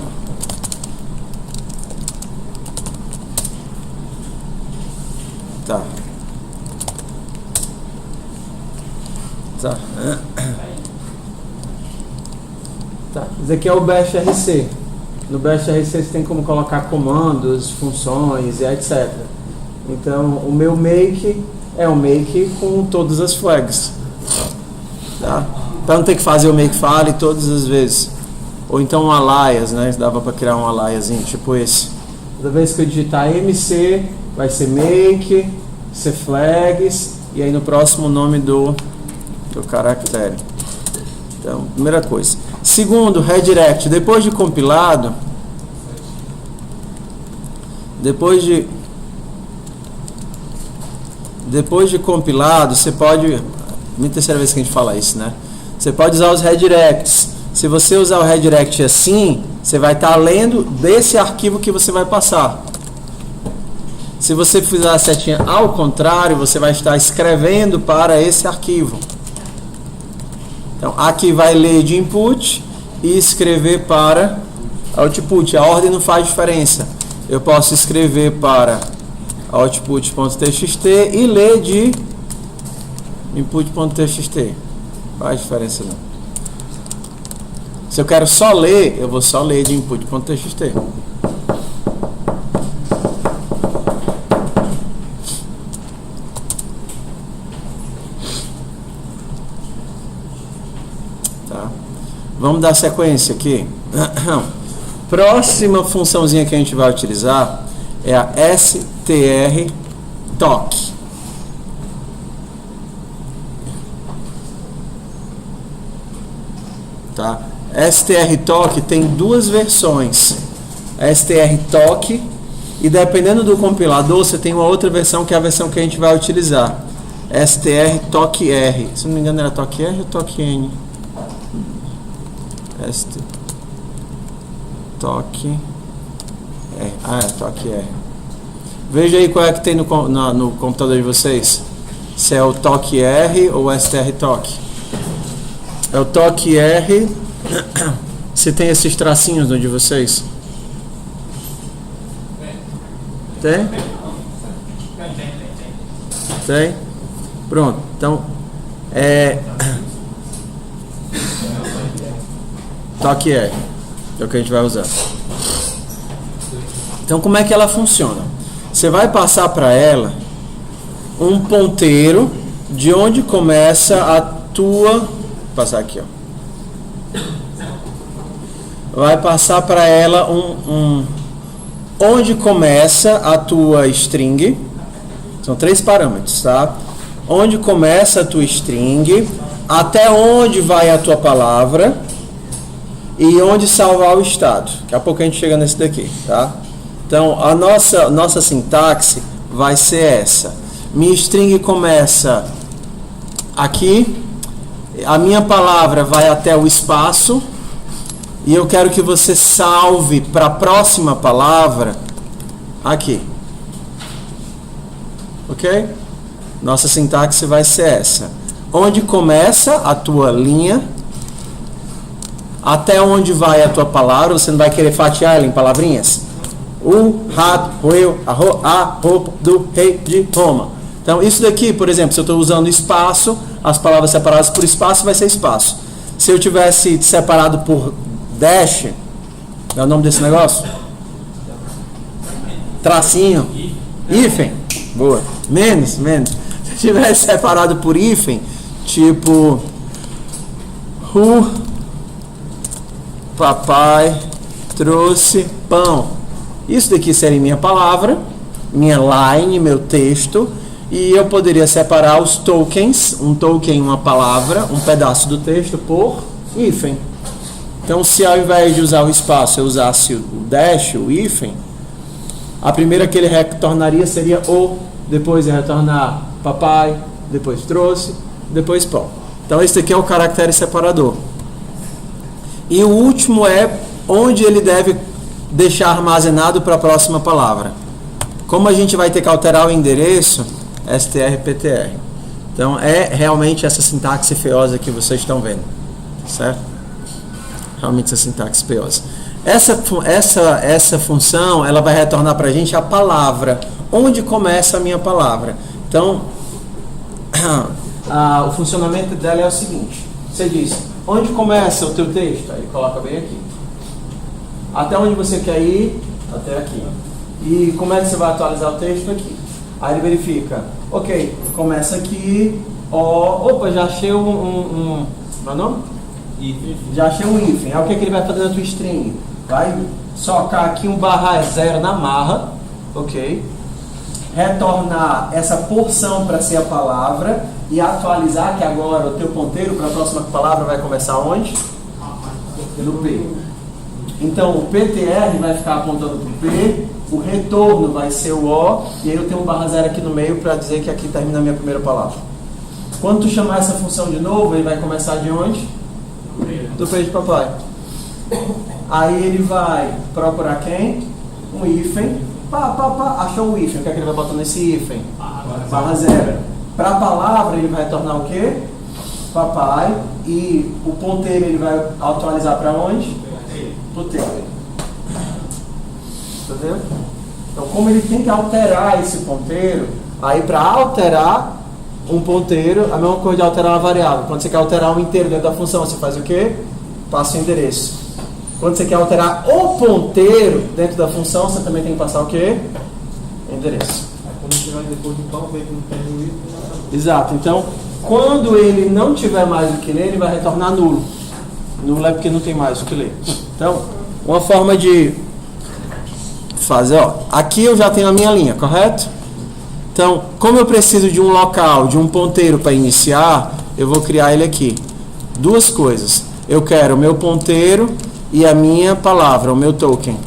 tá. Isso aqui é o Bash RC. No Bash RC você tem como colocar comandos, funções e etc. Então, o meu make é um make com todas as flags. Tá? Para não ter que fazer o makefile todas as vezes. Ou então um alias, né? Dava para criar um aliasinho, tipo esse. Toda vez que eu digitar MC, vai ser make, C flags, e aí no próximo o nome do caractere. Então, primeira coisa. Segundo, redirect. Depois de compilado, depois de compilado, você pode... Minha terceira vez que a gente fala isso, né? Você pode usar os redirects. Se você usar o redirect assim, você vai estar lendo desse arquivo que você vai passar. Se você fizer a setinha ao contrário, você vai estar escrevendo para esse arquivo. Então, aqui vai ler de input e escrever para output. A ordem não faz diferença. Eu posso escrever para output.txt e ler de input.txt. Não faz diferença não. Se eu quero só ler, eu vou só ler de input.txt. Tá. Vamos dar sequência aqui. Próxima funçãozinha que a gente vai utilizar é a strtalk. Tá? strtalk tem duas versões. A strtalk, e dependendo do compilador, você tem uma outra versão que é a versão que a gente vai utilizar. strtalkr. Se não me engano era talkr ou talkn? talkr. talkr. Veja aí qual é que tem no computador de vocês. Se é o talkr ou o strtalk. É o talkr. Se tem esses tracinhos no de vocês? Tem? Tem? Pronto. Então, talkr é o que a gente vai usar. Então, como é que ela funciona? Você vai passar para ela um ponteiro de onde começa a tua... Vou passar aqui, ó. Vai passar para ela onde começa a tua string. São 3 parâmetros, tá? Onde começa a tua string, até onde vai a tua palavra e onde salvar o estado. Daqui a pouco a gente chega nesse daqui, tá? Então, a nossa sintaxe vai ser essa. Minha string começa aqui, a minha palavra vai até o espaço, e eu quero que você salve para a próxima palavra aqui. Ok? Nossa sintaxe vai ser essa. Onde começa a tua linha, até onde vai a tua palavra. Você não vai querer fatiar ela em palavrinhas? O, rato, o eu, a roupa do rei de Roma. Então, isso daqui, por exemplo, se eu estou usando espaço, as palavras separadas por espaço vai ser espaço. Se eu tivesse separado por dash, é o nome desse negócio? Tracinho. Hífen. Boa. Menos. Se eu tivesse separado por hífen, tipo who papai trouxe pão. Isso daqui seria minha palavra. minha line, meu texto, e eu poderia separar os tokens, um token, uma palavra, um pedaço do texto por hífen. Então, se ao invés de usar o espaço eu usasse o dash, o hífen, a primeira que ele retornaria seria o, depois ia retornar papai, depois trouxe, depois pão. Então, esse aqui é o caractere separador. E o último é onde ele deve deixar armazenado para a próxima palavra. Como a gente vai ter que alterar o endereço, strptr. Então, é realmente essa sintaxe feiosa que vocês estão vendo. Certo? Realmente essa sintaxe feiosa. Essa função, ela vai retornar para a gente a palavra. Onde começa a minha palavra? Então, o funcionamento dela é o seguinte. Você diz, onde começa o teu texto? Aí coloca bem aqui. Até onde você quer ir? Até aqui. E como é que você vai atualizar o texto? Aqui. Aí ele verifica. Ok, começa aqui. Opa, já achei meu nome? Já achei um hífen. Aí o que ele vai fazer na tua string? Vai socar aqui um /0 na marra. Ok. Retornar essa porção para ser a palavra e atualizar que agora o teu ponteiro para a próxima palavra vai começar onde? No P. Então o PTR vai ficar apontando para o P, o retorno vai ser o O, e aí eu tenho um /0 aqui no meio para dizer que aqui termina a minha primeira palavra. Quando tu chamar essa função de novo, ele vai começar de onde? Do P de papai. Aí ele vai procurar quem? Um hífen. Achou o hífen. O que é que ele vai botar nesse hífen? /0. Para a palavra ele vai retornar o quê? Papai. E o ponteiro ele vai atualizar para onde? Pro T. Entendeu? Então, como ele tem que alterar esse ponteiro, aí para alterar um ponteiro, a mesma coisa de alterar uma variável. Quando você quer alterar um inteiro dentro da função, você faz o quê? Passa o endereço. Quando você quer alterar o ponteiro dentro da função, você também tem que passar o quê? Endereço. Quando chegar depois do pão, vê que não tem o hífen. Exato. Então, quando ele não tiver mais o que ler, ele vai retornar nulo. Nulo é porque não tem mais o que ler. Então, uma forma de fazer, aqui eu já tenho a minha linha, correto? Então, como eu preciso de um local, de um ponteiro para iniciar, eu vou criar ele aqui. Duas coisas. Eu quero o meu ponteiro e a minha palavra, o meu token.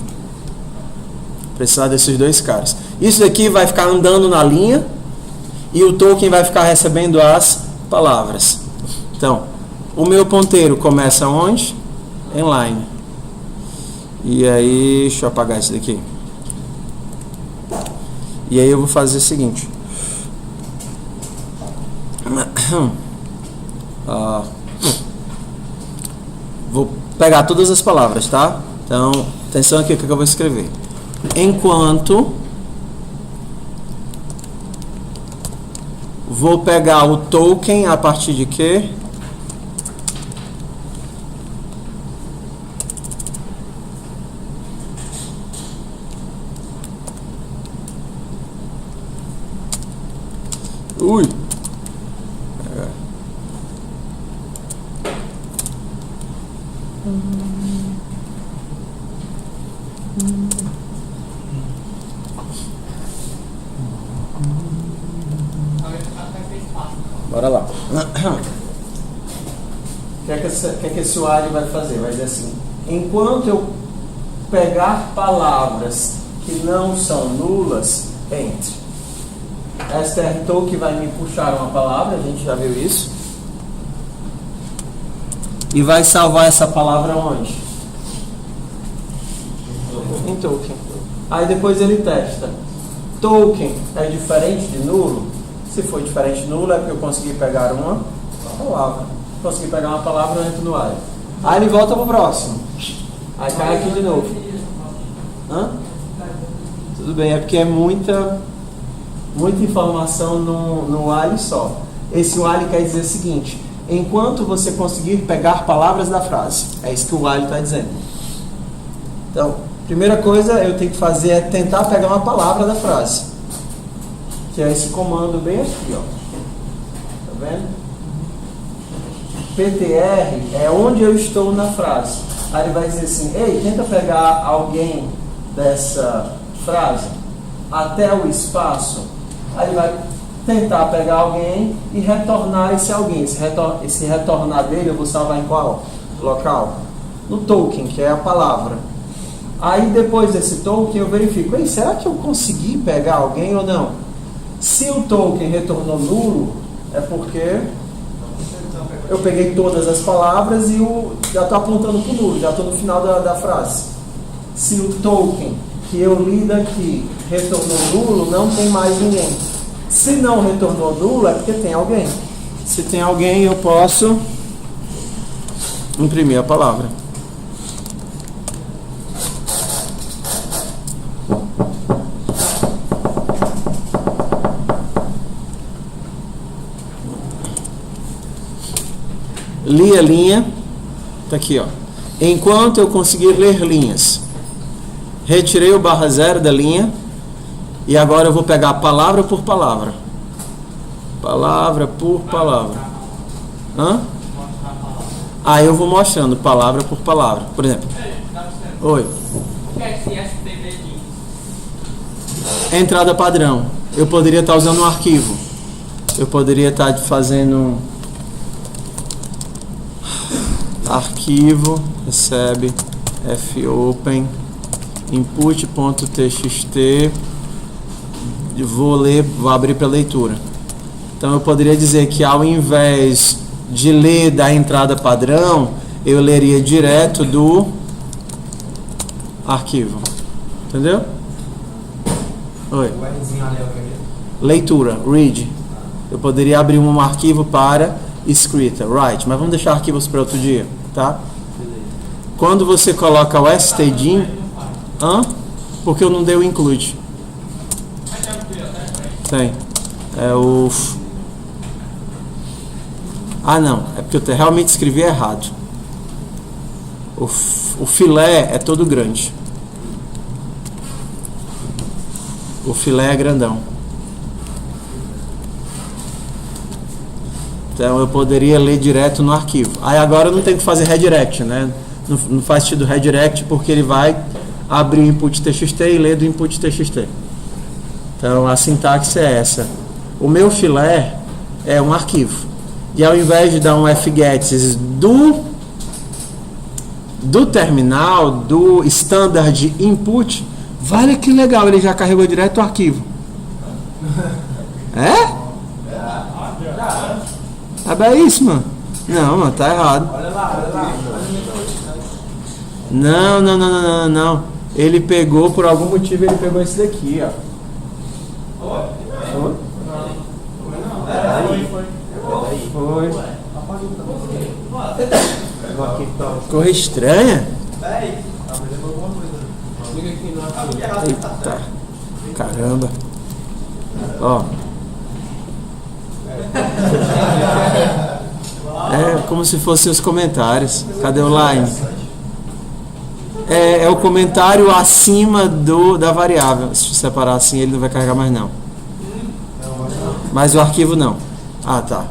Precisar desses dois caras. Isso daqui vai ficar andando na linha e o token vai ficar recebendo as palavras. Então, o meu ponteiro começa onde? Em line. E aí, deixa eu apagar isso daqui. E aí eu vou fazer o seguinte. Vou pegar todas as palavras, tá? Então, atenção aqui o que eu vou escrever. Enquanto vou pegar o token a partir de quê? Ui. Bora lá. O que é que esse while vai fazer? Vai dizer assim: enquanto eu pegar palavras que não são nulas, entre. Str token vai me puxar uma palavra, a gente já viu isso. E vai salvar essa palavra onde? Em token. Aí depois ele testa. Token é diferente de nulo? Se for diferente de nulo, é porque eu consegui pegar uma palavra. Consegui pegar uma palavra, eu entro no while. Aí ele volta pro próximo. Aí cai aqui de novo. Hã? Tudo bem, é porque é muita informação no while só. Esse while quer dizer o seguinte: enquanto você conseguir pegar palavras da frase. É isso que o while está dizendo. Então, primeira coisa eu tenho que fazer é tentar pegar uma palavra da frase. Que é esse comando bem aqui, ó. Tá vendo? PTR é onde eu estou na frase. Aí ele vai dizer assim: ei, tenta pegar alguém dessa frase. até o espaço, aí vai tentar pegar alguém e retornar esse alguém. Esse retornar dele eu vou salvar em qual local? No token, que é a palavra. Aí depois desse token eu verifico, ei, será que eu consegui pegar alguém ou não? Se o token retornou nulo, é porque eu peguei todas as palavras e já estou apontando para o nulo, já estou no final da frase. Se o token que eu li daqui retornou nulo, não tem mais ninguém. Se não retornou nulo, é porque tem alguém. Se tem alguém, eu posso imprimir a palavra. Li a linha, tá aqui, ó. Enquanto eu conseguir ler linhas, retirei o /0 da linha e agora eu vou pegar palavra por palavra. Palavra por palavra. Hã? Aí eu vou mostrando palavra por palavra. Por exemplo. Oi. O que é que STD diz? Entrada padrão. Eu poderia estar usando um arquivo. Eu poderia estar fazendo arquivo, recebe, fopen, input.txt, vou abrir para leitura. Então eu poderia dizer que ao invés de ler da entrada padrão, eu leria direto do arquivo. Entendeu? Oi. Leitura, read. Eu poderia abrir um arquivo para escrita, write, mas vamos deixar arquivos para outro dia, tá? Quando você coloca o stdin, porque eu não dei o include. Tem. É o... não, é porque eu realmente escrevi errado. O filé é todo grande. O filé é grandão. Então eu poderia ler direto no arquivo. Aí agora eu não tenho que fazer redirect, né? Não faz sentido redirect porque ele vai abrir o input txt e ler do input txt. Então a sintaxe é essa. O meu filé é um arquivo. E ao invés de dar um fgets do terminal, do standard input, olha que legal, ele já carregou direto o arquivo. É? É isso, mano. Não, mano, tá errado. Olha lá. Não. Ele pegou, por algum motivo, ele pegou esse daqui, ó. Foi. Ficou estranha? Eita. Caramba. Ó. É como se fossem os comentários. Cadê o line? É o comentário acima da variável. Se separar assim, ele não vai carregar mais não. Mas o arquivo não. Ah, tá.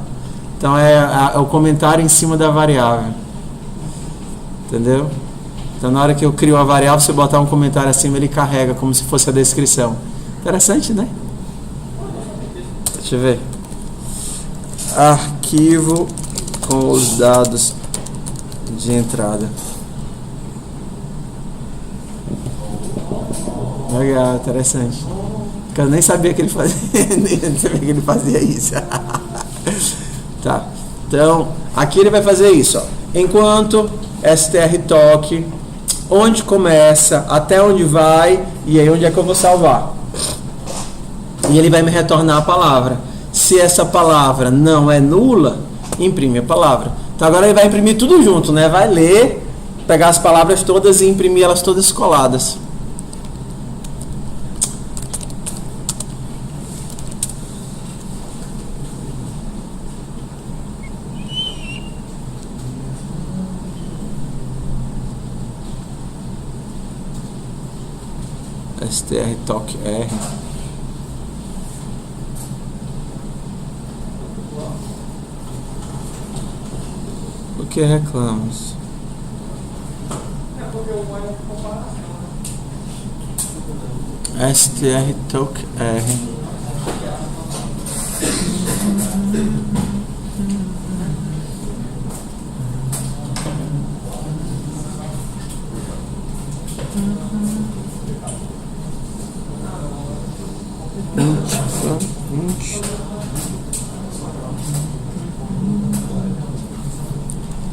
Então é o comentário em cima da variável. Entendeu? Então na hora que eu crio a variável, se eu botar um comentário acima, ele carrega como se fosse a descrição. Interessante, né? Deixa eu ver. Arquivo com os dados de entrada. Legal, interessante. Eu nem sabia que ele fazia, nem sabia que ele fazia isso. Tá. Então, aqui ele vai fazer isso, ó. Enquanto strtalk, onde começa, até onde vai e aí onde é que eu vou salvar. E ele vai me retornar a palavra. Se essa palavra não é nula, imprime a palavra. Então agora ele vai imprimir tudo junto, né? Vai ler, pegar as palavras todas e imprimir elas todas coladas. strtalk R. O que reclamos? str token r.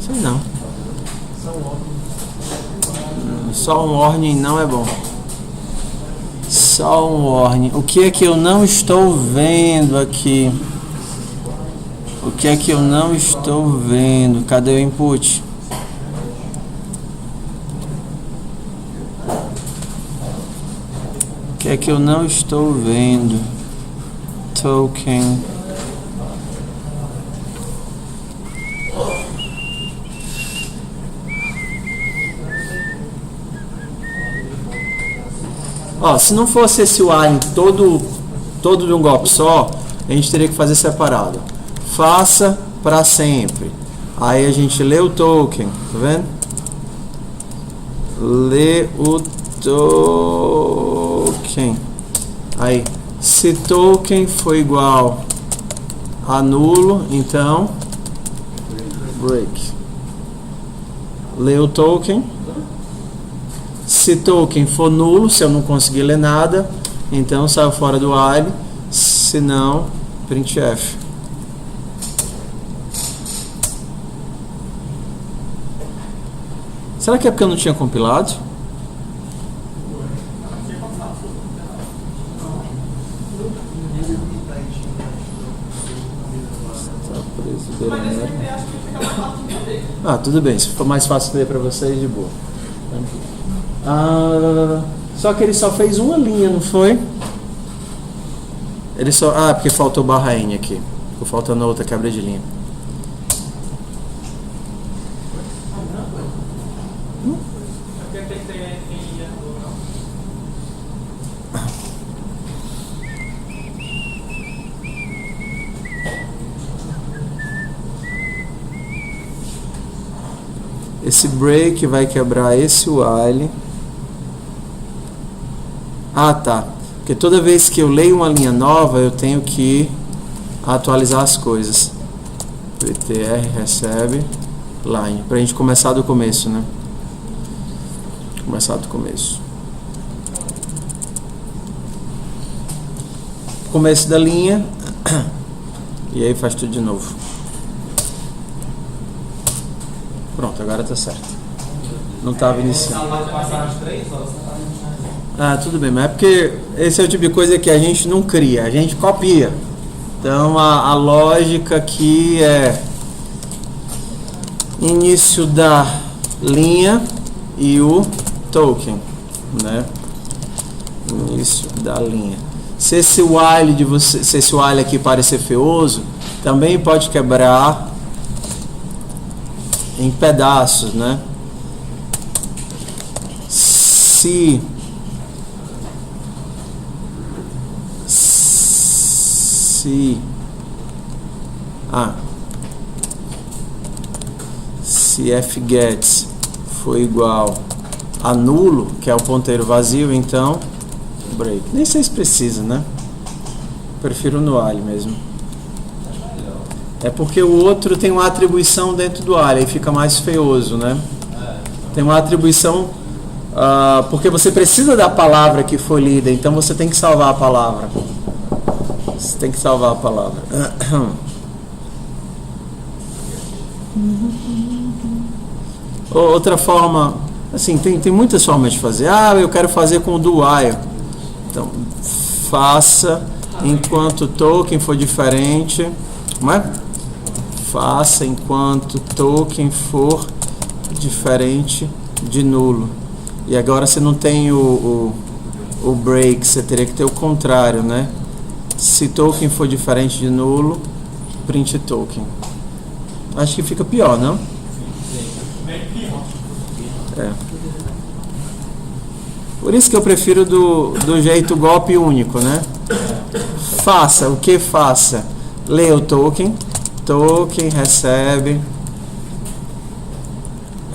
Sei não. Só um warning não é bom. Só um warning. O que é que eu não estou vendo aqui? O que é que eu não estou vendo? Cadê o input? O que é que eu não estou vendo? Token. Ó, se não fosse esse while todo de um golpe só, a gente teria que fazer separado. Faça para sempre. Aí a gente lê o token, tá vendo? Lê o token. Aí, se token for igual a nulo, então break. Lê o token. Se token for nulo, se eu não conseguir ler nada, então saio fora do while, se não, printf. Será que é porque eu não tinha compilado? Ah, tudo bem, se for mais fácil ler para vocês, de boa. Só que ele só fez uma linha, não foi? Ele só... Ah, porque faltou barra N aqui. Ficou faltando outra quebra de linha. Esse break vai quebrar esse while. Ah, tá. Porque toda vez que eu leio uma linha nova, eu tenho que atualizar as coisas. ptr recebe line. Pra gente começar do começo, né? Começar do começo. Começo da linha. E aí faz tudo de novo. Pronto, agora tá certo. Não estava iniciando. Ah, tudo bem, mas é porque esse é o tipo de coisa que a gente não cria, a gente copia. Então a lógica aqui é início da linha e o token, né? Início da linha. Se esse while de você, se esse while aqui parecer feioso, também pode quebrar em pedaços, né? Se fgets for igual a nulo, que é o ponteiro vazio, então break. Nem sei se precisa, né? Prefiro no while mesmo. É porque o outro tem uma atribuição dentro do while, aí fica mais feioso, né? Tem uma atribuição porque você precisa da palavra que foi lida, então você tem que salvar a palavra. Você tem que salvar a palavra. Outra forma, assim, tem muitas formas de fazer. Ah, eu quero fazer com o do while. Então, faça enquanto token for diferente. Como é? Faça enquanto token for diferente de nulo. E agora você não tem o break, você teria que ter o contrário, né? Se token for diferente de nulo, print token. Acho que fica pior, não? É. Por isso que eu prefiro do jeito golpe único, né? Faça, o que faça? Lê o token, token recebe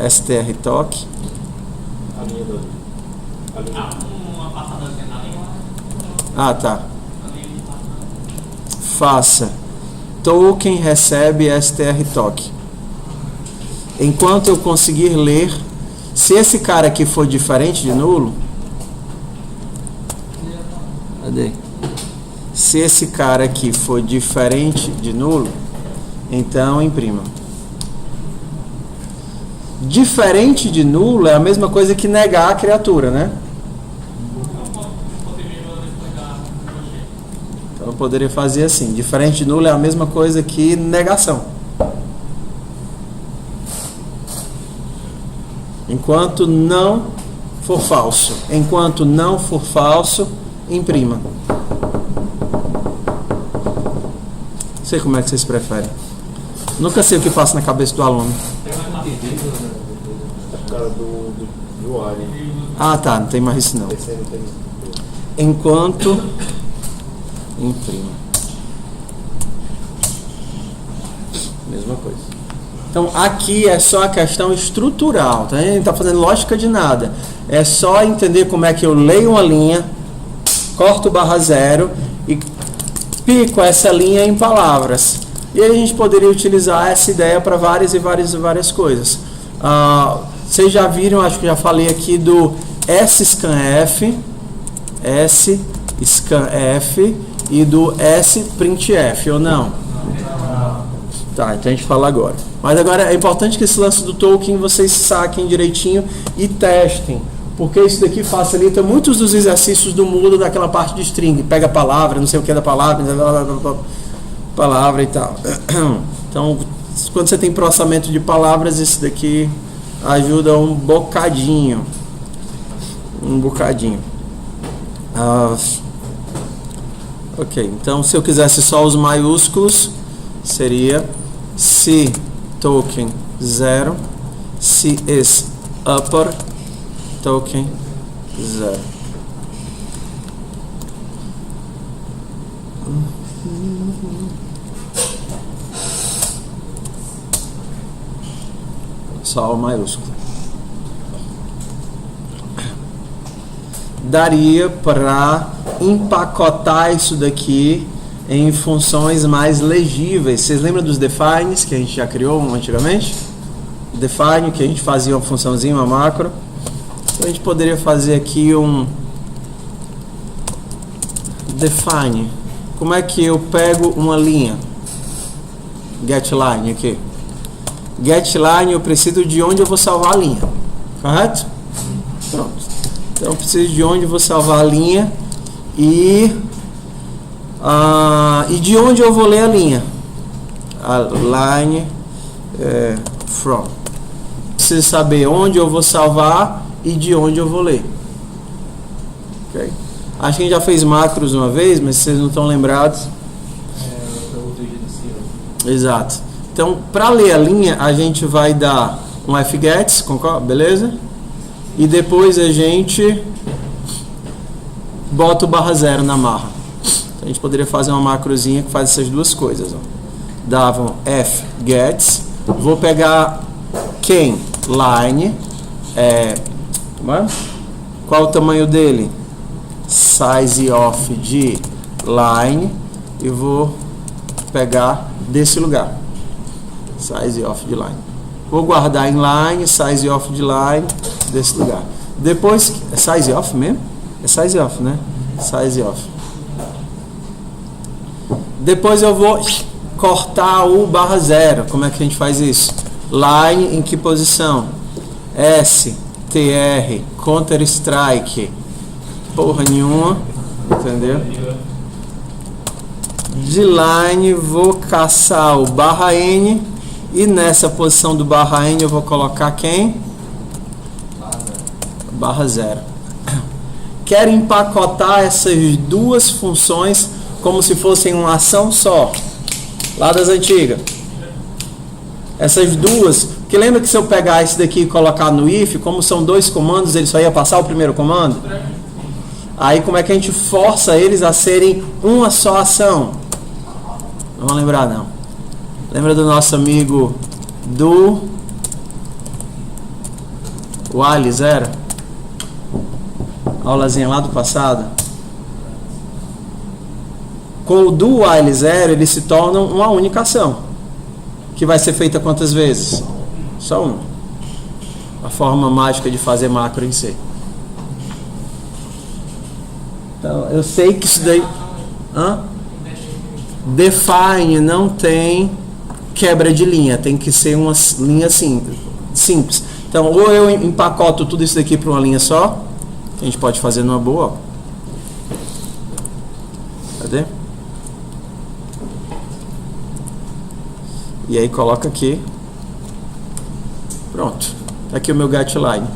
str toque. Uma passada na linha. Ah, tá. Faça token recebe str token. Enquanto eu conseguir ler, se esse cara aqui for diferente de nulo, cadê? Se esse cara aqui for diferente de nulo, então imprima. Diferente de nulo é a mesma coisa que negar a criatura, né? Então eu poderia fazer assim: diferente de nulo é a mesma coisa que negação. Enquanto não for falso. Enquanto não for falso, imprima. Não sei como é que vocês preferem. Nunca sei o que passa na cabeça do aluno. A cara do alien. Ah, tá, não tem mais isso não. Esse aí não tem. Enquanto imprima. Mesma coisa. Então aqui é só a questão estrutural, tá? A gente não está fazendo lógica de nada. É só entender como é que eu leio uma linha, corto barra zero e pico essa linha em palavras. E aí a gente poderia utilizar essa ideia para várias coisas. Vocês já viram, acho que já falei aqui do sScanf, sScanf e do sprintf, ou não? Tá, então a gente fala agora. Mas agora é importante que esse lance do token vocês saquem direitinho e testem. Porque isso daqui facilita muitos dos exercícios do Moodle daquela parte de string. Pega a palavra, não sei o que é da palavra, palavra e tal. Então, quando você tem processamento de palavras, isso daqui ajuda um bocadinho. Ok, então se eu quisesse só os maiúsculos, seria se token 0, se is upper token 0. Só o maiúsculo. Daria para empacotar isso daqui em funções mais legíveis. Vocês lembram dos defines que a gente já criou antigamente? Define, que a gente fazia uma funçãozinha, uma macro. Então a gente poderia fazer aqui um define. Como é que eu pego uma linha? GetLine aqui. GetLine, eu preciso de onde eu vou salvar a linha. Correto? Pronto. Então eu preciso de onde eu vou salvar a linha e de onde eu vou ler a linha. A line from. Preciso saber onde eu vou salvar e de onde eu vou ler. Okay? Acho que a gente já fez macros uma vez, mas vocês não estão lembrados. Exato. Então, para ler a linha, a gente vai dar um fgets, concorda? Beleza? E depois a gente bota o barra zero na marra. Então, a gente poderia fazer uma macrozinha que faz essas duas coisas. Ó. Davam fgets. Vou pegar quem? Line. Qual o tamanho dele? Size of de line. E vou pegar desse lugar. Size of de line. Vou guardar em line, size of de line, desse lugar. Depois, é size of mesmo? É size of, né? Size of. Depois eu vou cortar o barra zero. Como é que a gente faz isso? Line em que posição? str, Counter Strike. Porra nenhuma. Entendeu? De line vou caçar o barra n. E nessa posição do barra n eu vou colocar quem? Barra zero. Quero empacotar essas duas funções como se fossem uma ação só. Lá das antigas. Essas duas. Porque lembra que se eu pegar esse daqui e colocar no if, como são dois comandos, ele só ia passar o primeiro comando? Aí como é que a gente força eles a serem uma só ação? Não vou lembrar não. Lembra do nosso amigo do Wally Zero? Aulazinha lá do passado. Com o do while 0, eles se tornam uma única ação, que vai ser feita quantas vezes? Só uma. A forma mágica de fazer macro em C. Então, eu sei que isso daí... Define não tem quebra de linha, tem que ser uma linha simples. Então, ou eu empacoto tudo isso daqui para uma linha só, que a gente pode fazer numa boa. Ó. Cadê? E aí coloca aqui. Pronto. Aqui o meu getLine.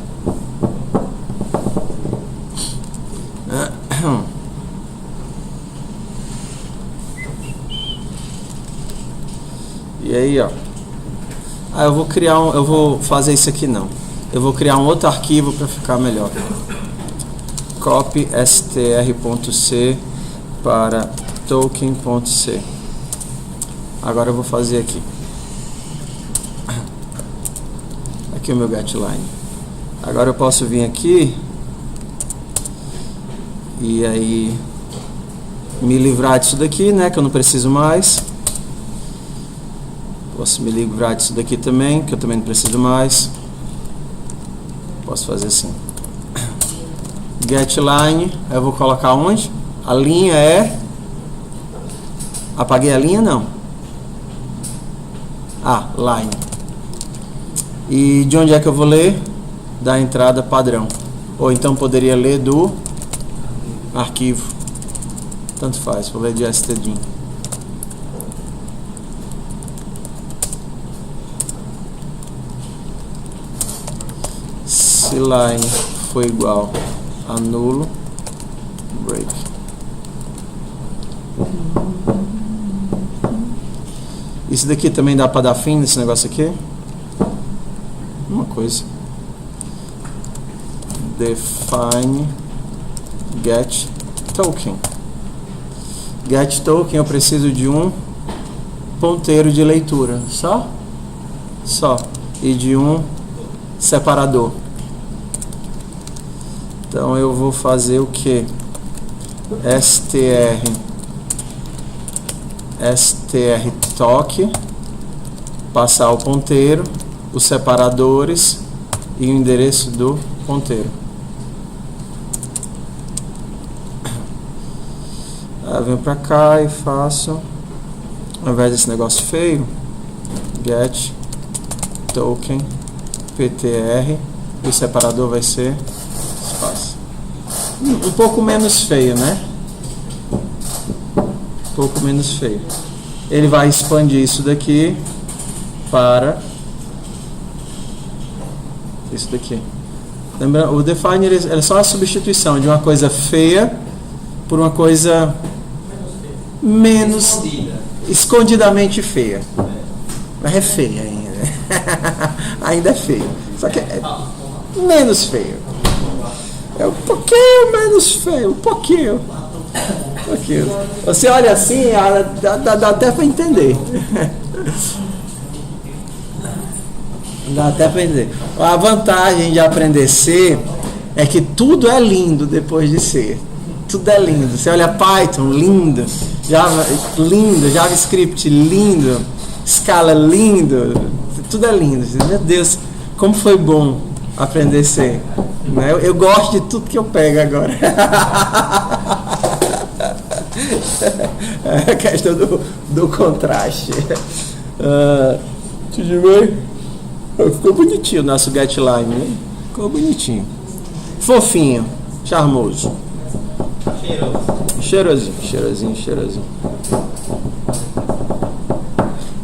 E aí, ó. Eu vou criar eu vou fazer isso aqui não. Eu vou criar um outro arquivo para ficar melhor. Copy str.c para token.c. Agora eu vou fazer aqui. Aqui o meu getLine. Agora eu posso vir aqui e aí me livrar disso daqui, né, que eu não preciso mais. Posso me livrar disso daqui também, que eu também não preciso mais. Posso fazer assim. getLine, eu vou colocar onde? A linha é... Apaguei a linha? Não. Line. E de onde é que eu vou ler? Da entrada padrão. Ou então poderia ler do arquivo. Tanto faz, vou ler de std. Se line for igual a nulo, break. Isso daqui também dá para dar fim nesse negócio aqui? Uma coisa. Define get token. Get token, eu preciso de um ponteiro de leitura. Só. E de um separador. Então eu vou fazer o que? str toque, passar o ponteiro, os separadores e o endereço do ponteiro. Eu venho pra cá e faço, ao invés desse negócio feio, get token ptr, e o separador vai ser espaço. Um pouco menos feio, né? Um pouco menos feio. Ele vai expandir isso daqui para isso daqui. Lembra, o define é só a substituição de uma coisa feia por uma coisa menos escondidamente feia. Mas é feia ainda. Ainda é feio. Só que é menos feio. É um pouquinho menos feio. Um pouquinho. Você olha assim, dá até para entender. Dá até para entender. A vantagem de aprender C é que tudo é lindo depois de C. Tudo é lindo. Você olha Python, lindo. Java, lindo. JavaScript, lindo. Scala, lindo. Tudo é lindo. Meu Deus, como foi bom aprender C. Eu gosto de tudo que eu pego agora. É a questão do contraste. Tudo bem? Ficou bonitinho o nosso getLine, né? Ficou bonitinho. Fofinho, charmoso. Cheirosinho.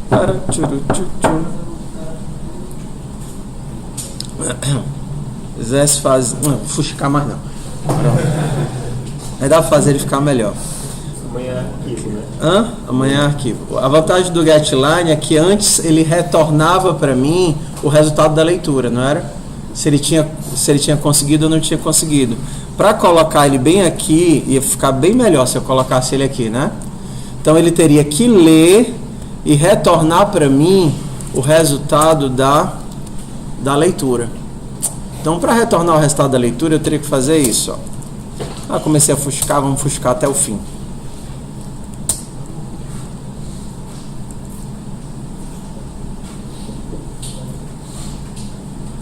Para quisesse fazer. Não, fuxicar mais não. Aí dá pra fazer ele ficar melhor. Amanhã é arquivo, né? Amanhã é arquivo. A vantagem do getLine é que antes ele retornava para mim o resultado da leitura, não era? Se ele tinha conseguido ou não tinha conseguido. Para colocar ele bem aqui, ia ficar bem melhor se eu colocasse ele aqui, né? Então ele teria que ler e retornar para mim o resultado da leitura. Então, para retornar o resultado da leitura, eu teria que fazer isso. Ó. Comecei a fuscar, vamos fuscar até o fim.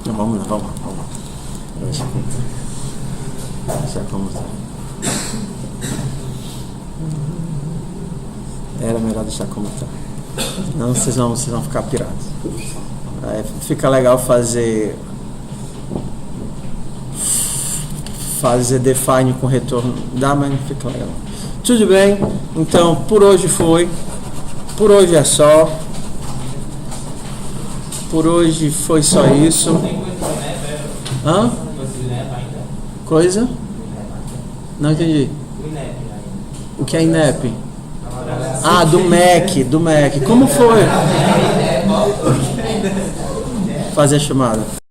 Então, vamos lá. Deixa como tá. Era melhor deixar como tá. Não, vocês vão ficar pirados. Fica legal fazer define com retorno. Dá, mas não fica legal. Tudo bem? Então, por hoje foi. Por hoje é só. Por hoje foi só isso. Hã? Coisa? Não entendi. O que é INEP? Ah, do MEC. Como foi? Fazer a chamada.